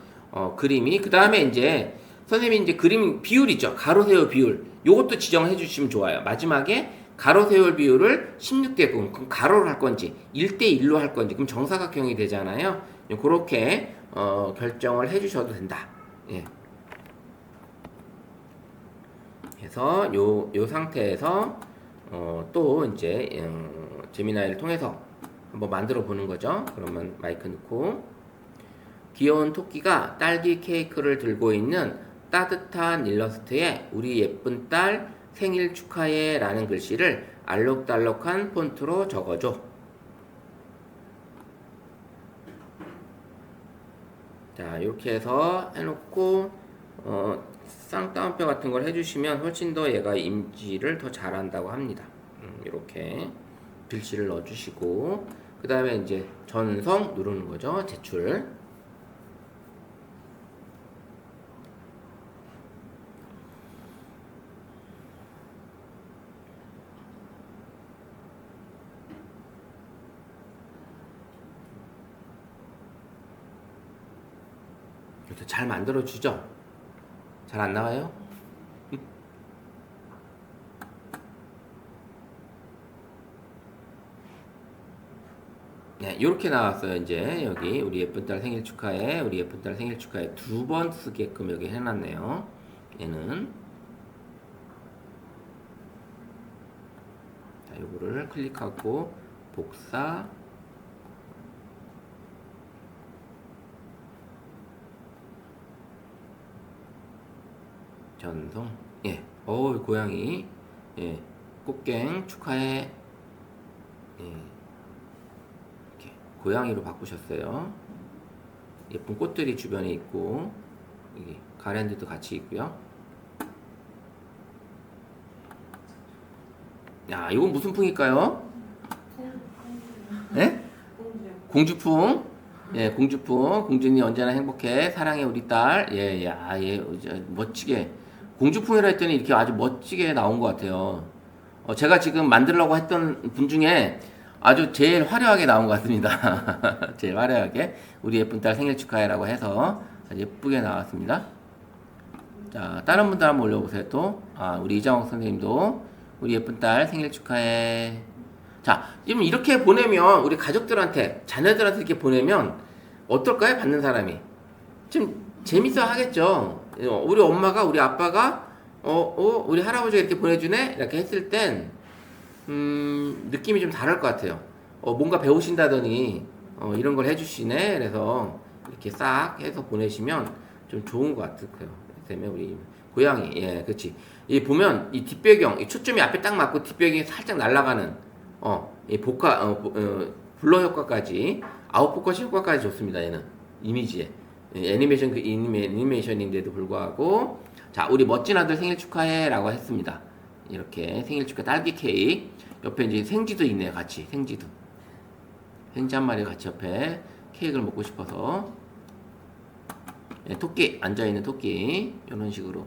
그림이, 그 다음에 이제 선생님이 이제 그림 비율 있죠. 가로 세로 비율. 요것도 지정해 주시면 좋아요. 마지막에 가로 세로 비율을 16대 9. 그럼 가로로 할 건지 1대 1로 할 건지, 그럼 정사각형이 되잖아요. 그렇게 결정을 해 주셔도 된다. 예. 그래서 요 상태에서 또 이제 제미나이를 통해서 한번 만들어 보는 거죠. 그러면 마이크 넣고, 귀여운 토끼가 딸기 케이크를 들고 있는 따뜻한 일러스트에 우리 예쁜 딸 생일 축하해 라는 글씨를 알록달록한 폰트로 적어줘. 자, 이렇게 해서 해놓고 쌍따옴표 같은 걸 해주시면 훨씬 더 얘가 인지를 더 잘한다고 합니다. 이렇게 글씨를 넣어주시고, 그 다음에 이제 전송 누르는 거죠. 제출. 이렇게 잘 만들어주죠? 잘 안 나와요? 네, 이렇게 나왔어요. 이제 여기 우리 예쁜 딸 생일 축하해, 우리 예쁜 딸 생일 축하해 2번 쓰게끔 여기 해놨네요. 얘는 자, 요거를 클릭하고 복사, 전송. 예, 고양이. 예, 꽃갱 축하해. 예, 이렇게 고양이로 바꾸셨어요. 예쁜 꽃들이 주변에 있고, 여기 가랜드도 같이 있고요. 야, 이건 무슨 풍일까요? 예? 공주풍. 예, 공주풍. 공주님 언제나 행복해. 사랑해 우리 딸. 예, 야, 예, 멋지게. 공주풍이라 했더니 이렇게 아주 멋지게 나온 것 같아요. 제가 지금 만들려고 했던 분 중에 아주 제일 화려하게 나온 것 같습니다. 제일 화려하게 우리 예쁜 딸 생일 축하해라고 해서 아주 예쁘게 나왔습니다. 자, 다른 분들 한번 올려보세요. 또 우리 이장옥 선생님도 우리 예쁜 딸 생일 축하해. 자, 지금 이렇게 보내면 우리 가족들한테, 자녀들한테 이렇게 보내면 어떨까요? 받는 사람이 좀 재밌어 하겠죠. 우리 엄마가, 우리 아빠가 우리 할아버지가 이렇게 보내주네? 이렇게 했을 땐 느낌이 좀 다를 것 같아요. 뭔가 배우신다더니 이런 걸 해주시네. 그래서 이렇게 싹 해서 보내시면 좀 좋은 것 같아요. 때문에 우리 고양이, 예, 그렇지. 이 보면 이 뒷배경, 이 초점이 앞에 딱 맞고 뒷배경이 살짝 날아가는 이 블러 효과까지, 아웃포커스 효과까지 좋습니다. 얘는 이미지에. 애니메이션인데도 불구하고 자 우리 멋진 아들 생일 축하해라고 했습니다. 이렇게 생일 축하 딸기 케이크 옆에 이제 생지도 있네요. 같이 생지 한 마리 같이 옆에 케이크를 먹고 싶어서 토끼 앉아있는 토끼 이런 식으로.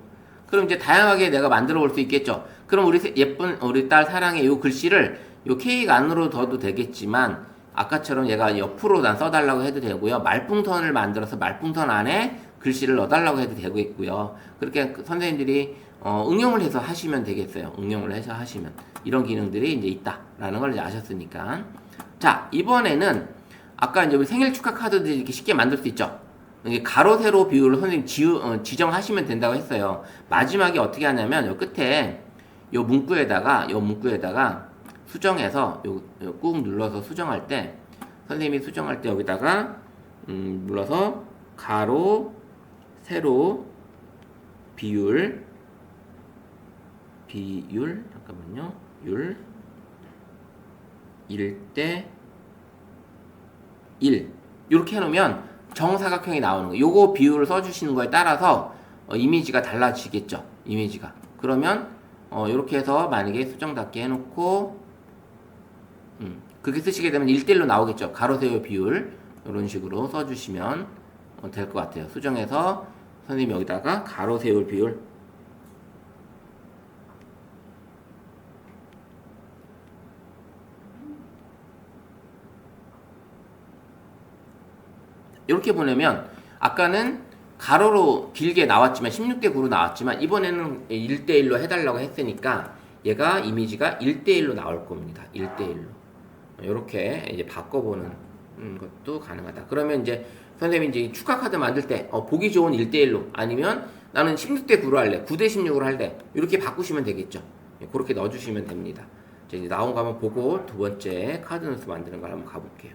그럼 이제 다양하게 내가 만들어 볼 수 있겠죠. 그럼 우리 예쁜 우리 딸 사랑의 요 글씨를 요 케이크 안으로 넣어도 되겠지만 아까처럼 얘가 옆으로 난 써달라고 해도 되고요. 말풍선을 만들어서 말풍선 안에 글씨를 넣어달라고 해도 되겠고요. 그렇게 선생님들이 응용을 해서 하시면 되겠어요. 응용을 해서 하시면 이런 기능들이 이제 있다라는 걸 이제 아셨으니까. 자 이번에는 아까 이제 우리 생일 축하 카드들 이렇게 쉽게 만들 수 있죠. 이게 가로 세로 비율을 선생님 지정하시면 된다고 했어요. 마지막에 어떻게 하냐면 요 끝에 요 문구에다가 수정해서 꾹 눌러서 수정할 때 선생님이 수정할 때 여기다가 눌러서 가로 세로 비율 잠깐만요. 1대 1 이렇게 해놓으면 정사각형이 나오는 거예요. 요거 비율을 써주시는 거에 따라서 이미지가 달라지겠죠. 이미지가. 그러면 이렇게 해서 만약에 수정답게 해놓고 그렇게 쓰시게 되면 1대1로 나오겠죠. 가로 세로 비율 이런 식으로 써주시면 될 것 같아요. 수정해서 선생님이 여기다가 가로 세로 비율 이렇게 보내면 아까는 가로로 길게 나왔지만 16대 9로 나왔지만 이번에는 1대1로 해달라고 했으니까 얘가 이미지가 1대1로 나올 겁니다. 1대1로 이렇게 이제 바꿔보는 것도 가능하다. 그러면 이제 선생님이 이제 축하 카드 만들 때 보기 좋은 1대1로 아니면 나는 16대 9로 할래 9대 16으로 할래 이렇게 바꾸시면 되겠죠. 그렇게 넣어주시면 됩니다. 이제 나온 거 한번 보고 두 번째 카드 눈수 만드는 걸 한번 가볼게요.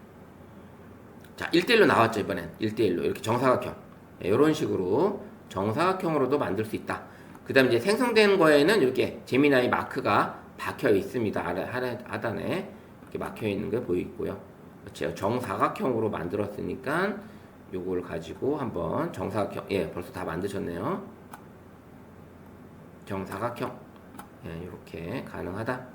자 1대1로 나왔죠. 이번엔 1대1로 이렇게 정사각형 이런 식으로 정사각형으로도 만들 수 있다. 그 다음에 이제 생성된 거에는 이렇게 제미나이 마크가 박혀 있습니다. 하단에 이렇게 막혀 있는 게 보이고요. 제가 정사각형으로 만들었으니까 요걸 가지고 한번 정사각형 벌써 다 만드셨네요. 정사각형 이렇게 가능하다.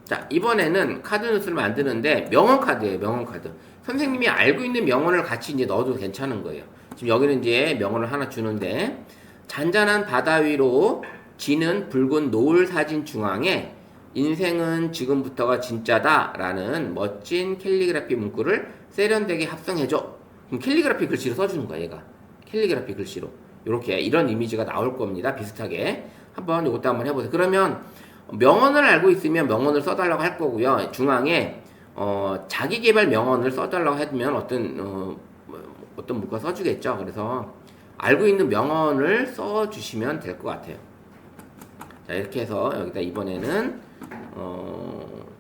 자 이번에는 카드 뉴스를 만드는데 명언 카드예요. 명언 카드. 선생님이 알고 있는 명언을 같이 이제 넣어도 괜찮은 거예요. 지금 여기는 이제 명언을 하나 주는데 잔잔한 바다 위로 지는 붉은 노을 사진 중앙에 인생은 지금부터가 진짜다 라는 멋진 캘리그라피 문구를 세련되게 합성해줘. 그럼 캘리그라피 글씨로 써주는 거야 얘가. 캘리그라피 글씨로 이렇게 이런 이미지가 나올 겁니다. 비슷하게 한번 이것도 한번 해보세요. 그러면 명언을 알고 있으면 명언을 써달라고 할 거고요. 중앙에 자기계발 명언을 써달라고 해두면 어떤 문구가 써주겠죠. 그래서 알고 있는 명언을 써주시면 될 것 같아요. 자 이렇게 해서 여기다 이번에는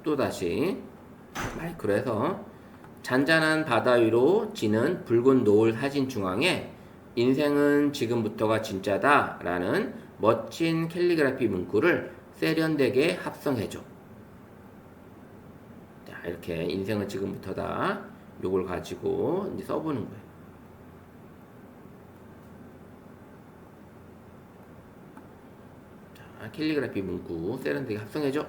또다시 마이크로 해서 잔잔한 바다 위로 지는 붉은 노을 사진 중앙에 인생은 지금부터가 진짜다 라는 멋진 캘리그라피 문구를 세련되게 합성해줘. 자 이렇게 인생은 지금부터다 요걸 가지고 이제 써보는 거예요. 자 캘리그라피 문구 세련되게 합성해줘.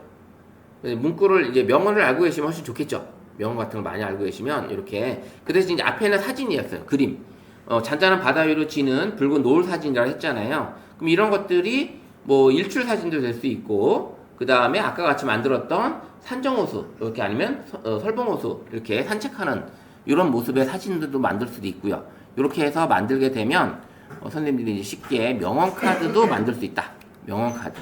문구를 이제 명언을 알고 계시면 훨씬 좋겠죠. 명언 같은 거 많이 알고 계시면 이렇게 그 대신 이제 앞에는 사진이었어요. 그림. 잔잔한 바다 위로 지는 붉은 노을 사진이라고 했잖아요. 그럼 이런 것들이 뭐 일출 사진도 될 수 있고 그 다음에 아까 같이 만들었던 산정호수 이렇게 아니면 설봉호수 이렇게 산책하는 이런 모습의 사진들도 만들 수도 있고요. 이렇게 해서 만들게 되면 선생님들이 이제 쉽게 명언 카드도 만들 수 있다. 명언 카드.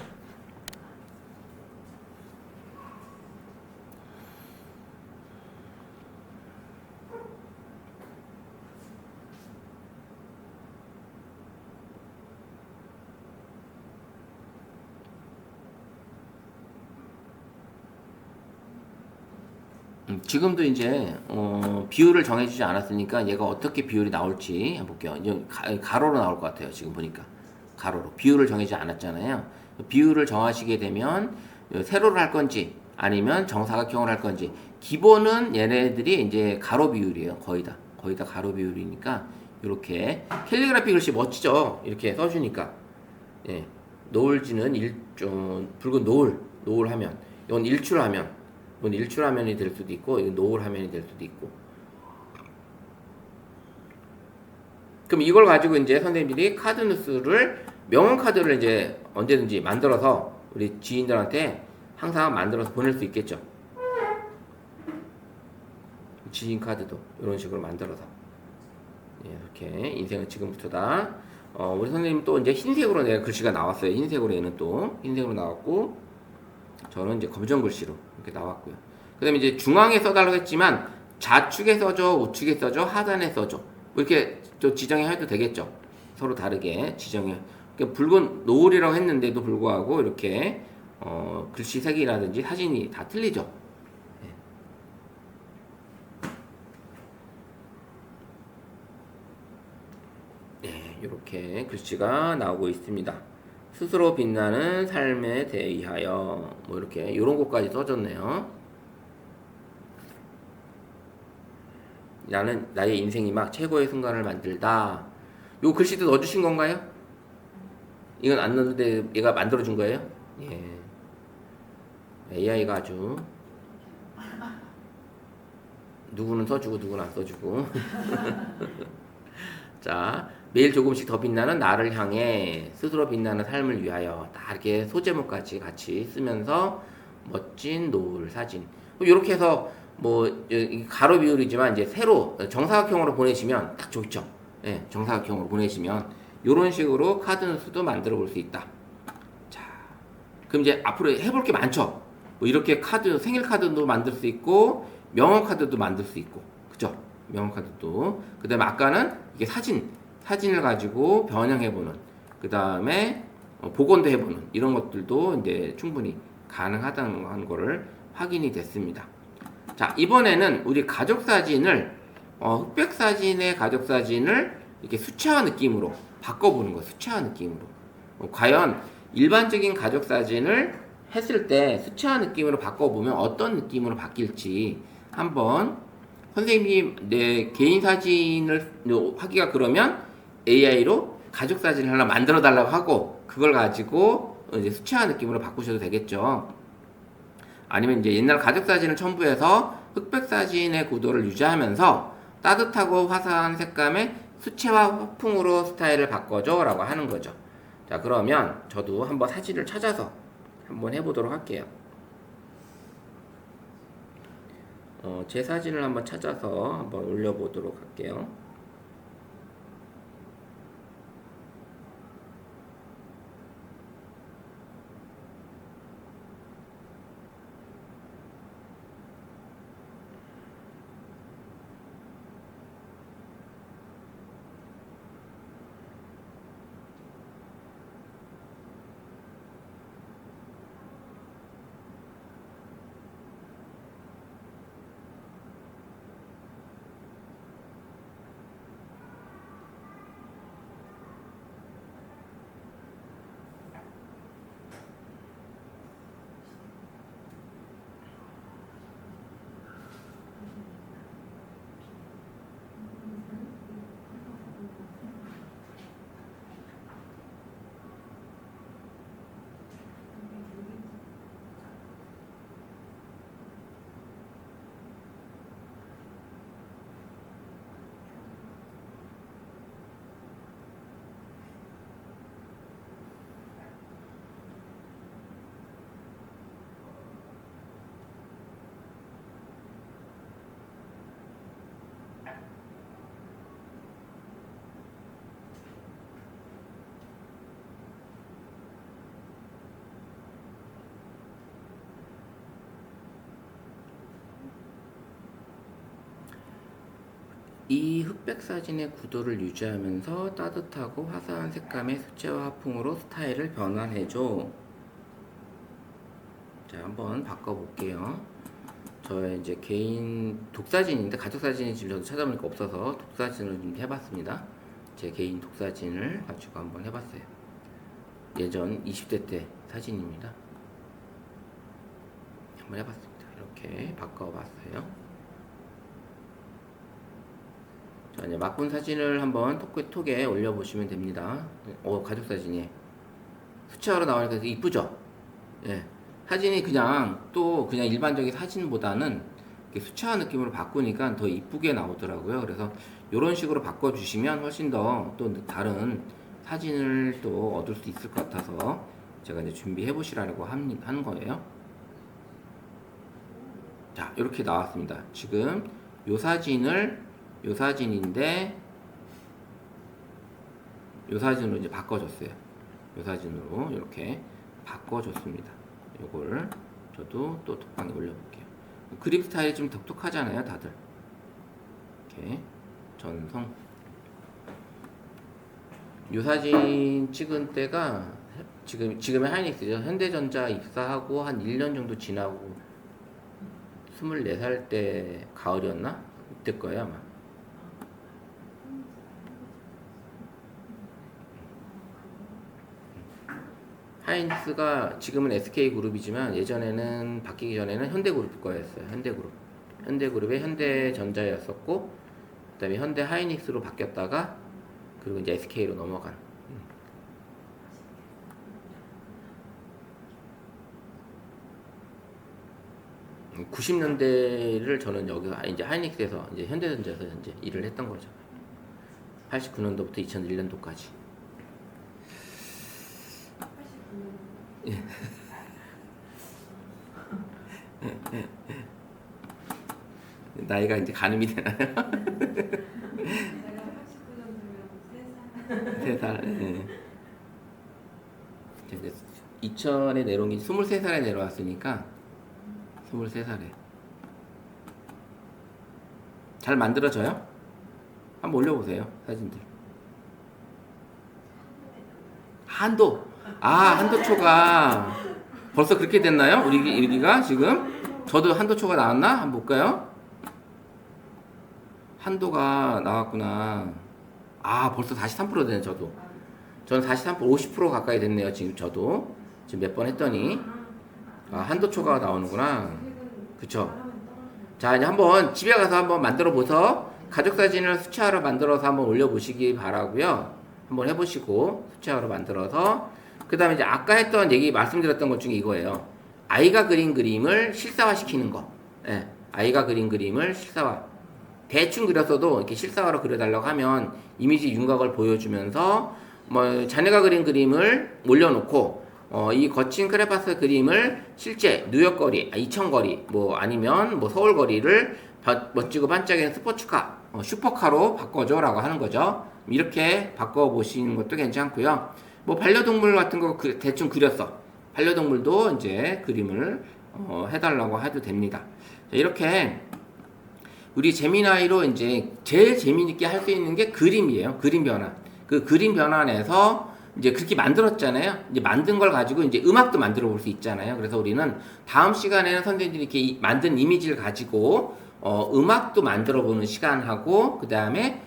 지금도 이제 비율을 정해주지 않았으니까 얘가 어떻게 비율이 나올지 해볼게요. 이제 가로로 나올 것 같아요. 지금 보니까 가로로 비율을 정해지 않았잖아요. 비율을 정하시게 되면 세로를 할 건지 아니면 정사각형을 할 건지 기본은 얘네들이 이제 가로 비율이에요. 거의 다 거의 다 가로 비율이니까 이렇게 캘리그라피 글씨 멋지죠? 이렇게 써주니까. 예, 노을지는 붉은 노을 화면. 이건 일출 화면. 이건 일출 화면이 될 수도 있고, 이건 노을 화면이 될 수도 있고. 그럼 이걸 가지고 이제 선생님들이 카드 뉴스를 명언 카드를 이제 언제든지 만들어서 우리 지인들한테 항상 만들어서 보낼 수 있겠죠. 지인 카드도 이런 식으로 만들어서. 예, 이렇게 인생은 지금부터다. 우리 선생님 또 이제 흰색으로 내 글씨가 나왔어요. 흰색으로 얘는 또 흰색으로 나왔고, 저는 이제 검정 글씨로 이렇게 나왔고요. 그다음에 이제 중앙에 써달라고 했지만 좌측에 써줘, 우측에 써줘, 하단에 써줘. 뭐 이렇게 또 지정해도 되겠죠. 서로 다르게 지정해. 그러니까 붉은 노을이라고 했는데도 불구하고 이렇게 글씨 색이라든지 사진이 다 틀리죠. 네, 이렇게 글씨가 나오고 있습니다. 스스로 빛나는 삶에 대하여 뭐 이렇게 이런 것까지 써줬네요. 나는 나의 인생이 막 최고의 순간을 만들다. 요 글씨도 넣어주신 건가요? 이건 안 넣는데 얘가 만들어준 거예요? 예. AI가 아주 누구는 써주고 누구는 안 써주고. 자, 매일 조금씩 더 빛나는 나를 향해 스스로 빛나는 삶을 위하여 다 이렇게 소제목까지 같이 쓰면서 멋진 노을 사진. 이렇게 해서 뭐 가로 비율이지만 이제 세로 정사각형으로 보내시면 딱 좋죠. 예, 정사각형으로 보내시면 이런 식으로 카드 뉴스도 만들어 볼 수 있다. 자, 그럼 이제 앞으로 해볼 게 많죠. 뭐 이렇게 카드 생일 카드도 만들 수 있고 명언 카드도 만들 수 있고, 그죠? 명언 카드도. 그다음에 아까는 이게 사진을 가지고 변형해보는, 그 다음에 복원도 해보는 이런 것들도 이제 충분히 가능하다는 거를 확인이 됐습니다. 자, 이번에는 우리 가족 사진을 흑백 사진의 가족 사진을 이렇게 수채화 느낌으로 바꿔보는 거예요. 수채화 느낌으로. 과연 일반적인 가족 사진을 했을 때 수채화 느낌으로 바꿔보면 어떤 느낌으로 바뀔지 한번, 선생님이 내 개인 사진을 하기가 그러면 AI로 가족 사진을 하나 만들어 달라고 하고 그걸 가지고 이제 수채화 느낌으로 바꾸셔도 되겠죠. 아니면 이제 옛날 가족 사진을 첨부해서 흑백 사진의 구도를 유지하면서 따뜻하고 화사한 색감의 수채화 화풍으로 스타일을 바꿔줘 라고 하는 거죠. 자, 그러면 저도 한번 사진을 찾아서 한번 해보도록 할게요. 제 사진을 한번 찾아서 한번 올려보도록 할게요. 이 흑백 사진의 구도를 유지하면서 따뜻하고 화사한 색감의 수채화 화풍으로 스타일을 변환해줘. 자, 한번 바꿔볼게요. 저의 이제 개인 독사진인데, 가족사진이 지금 저도 찾아보니까 없어서 독사진을 좀 해봤습니다. 제 개인 독사진을 가지고 한번 해봤어요. 예전 20대 때 사진입니다. 한번 해봤습니다. 이렇게 바꿔봤어요. 자, 이제 막군 사진을 한번 톡에 올려보시면 됩니다. 가족 사진이 수채화로 나오니까 되게 이쁘죠? 예. 사진이 그냥 일반적인 사진보다는 이렇게 수채화 느낌으로 바꾸니까 더 이쁘게 나오더라고요. 그래서 이런 식으로 바꿔주시면 훨씬 더 또 다른 사진을 또 얻을 수 있을 것 같아서 제가 이제 준비해 보시라고 하는 거예요. 자, 이렇게 나왔습니다. 지금 요 사진인데 요 사진으로 이제 바꿔줬어요. 요 사진으로 이렇게 바꿔줬습니다. 요걸 저도 또 톡방에 올려볼게요. 그립 스타일이 좀 독특하잖아요, 다들. 이렇게 전성. 요 사진 찍은 때가 지금의 하이닉스죠. 현대전자 입사하고 한 1년 정도 지나고 24살 때 가을이었나? 이때 거예요, 아마. 하이닉스가 지금은 SK그룹이지만 예전에는 바뀌기 전에는 현대그룹 거였어요. 현대그룹의 현대전자였었고 그다음에 현대 하이닉스로 바뀌었다가 그리고 이제 SK로 넘어간. 90년대를 저는 여기 이제 하이닉스에서 이제 현대전자에서 이제 일을 했던 거죠. 89년도부터 2001년도까지. 예. 나이가 이제 가늠이 되나요? 내가 89년도면 3살. 예. 이제 2000에 내려온 게 23살에 내려왔으니까 23살에. 잘 만들어져요? 한번 올려보세요, 사진들. 한도. 한도초가 벌써 그렇게 됐나요? 우리 일기가 지금? 저도 한도초가 나왔나? 한번 볼까요? 한도가 나왔구나. 벌써 43% 되네, 저도. 저는 43%, 50% 가까이 됐네요, 지금 저도. 지금 몇 번 했더니. 한도초가 나오는구나. 그쵸? 자, 이제 한번 집에 가서 한번 만들어 보서 가족 사진을 수채화로 만들어서 한번 올려보시기 바라고요. 한번 해보시고 수채화로 만들어서 그 다음에 이제 아까 했던 얘기 말씀드렸던 것 중에 이거예요. 아이가 그린 그림을 실사화 시키는 거. 예, 아이가 그린 그림을 실사화. 대충 그렸어도 이렇게 실사화로 그려달라고 하면 이미지 윤곽을 보여주면서 뭐 자네가 그린 그림을 올려놓고 이 거친 크레파스 그림을 실제 뉴욕 거리, 이천 거리, 뭐 아니면 뭐 서울 거리를 멋지고 반짝이는 스포츠카, 슈퍼카로 바꿔줘라고 하는 거죠. 이렇게 바꿔보시는 것도 괜찮고요. 뭐 반려동물 같은 거 대충 그렸어. 반려동물도 이제 그림을 해달라고 해도 됩니다. 자, 이렇게 우리 재미나이로 이제 제일 재미있게 할 수 있는 게 그림이에요. 그림 변환. 그 그림 변환에서 이제 그렇게 만들었잖아요. 이제 만든 걸 가지고 이제 음악도 만들어 볼 수 있잖아요. 그래서 우리는 다음 시간에는 선생님들이 이렇게 만든 이미지를 가지고 음악도 만들어 보는 시간하고 그 다음에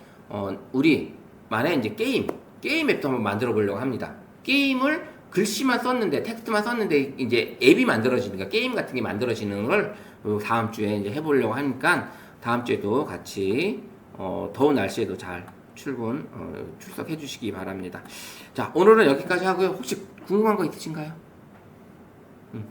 우리만의 이제 게임 앱도 한번 만들어 보려고 합니다. 게임을 글씨만 썼는데 텍스트만 썼는데 이제 앱이 만들어지니까 게임 같은 게 만들어지는 걸 다음 주에 이제 해보려고 하니까 다음 주에도 같이 더운 날씨에도 잘 출석해 주시기 바랍니다. 자, 오늘은 여기까지 하고요. 혹시 궁금한 거 있으신가요?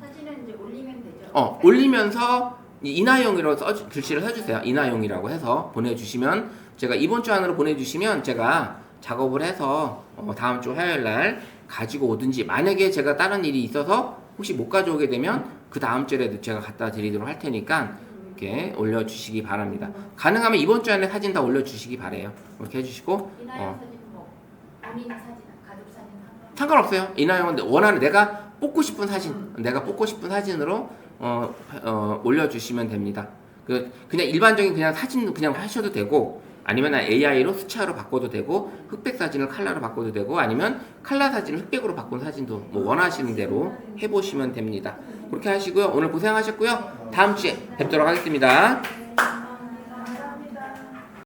사진은 이제 올리면 되죠? 올리면서 이나영이라고 글씨를 써주세요. 이나영이라고 해서 보내주시면 제가 이번 주 안으로 보내주시면 제가 작업을 해서 다음 주 화요일 날 가지고 오든지 만약에 제가 다른 일이 있어서 혹시 못 가져오게 되면 그 다음 주에라도 제가 갖다 드리도록 할 테니까 이렇게 올려주시기 바랍니다. 가능하면 이번 주 안에 사진 다 올려주시기 바래요. 이렇게 해주시고 이나영 사진 뭐 본인 사진, 가족 사진 상관없어요. 이나영은 원하는 내가 뽑고 싶은 사진으로 올려주시면 됩니다. 그냥 일반적인 그냥 사진 그냥 하셔도 되고 아니면 AI로 수채화로 바꿔도 되고 흑백 사진을 컬러로 바꿔도 되고 아니면 컬러 사진을 흑백으로 바꾼 사진도 뭐 원하시는 대로 해보시면 됩니다. 그렇게 하시고요. 오늘 고생하셨고요. 다음 주에 뵙도록 하겠습니다.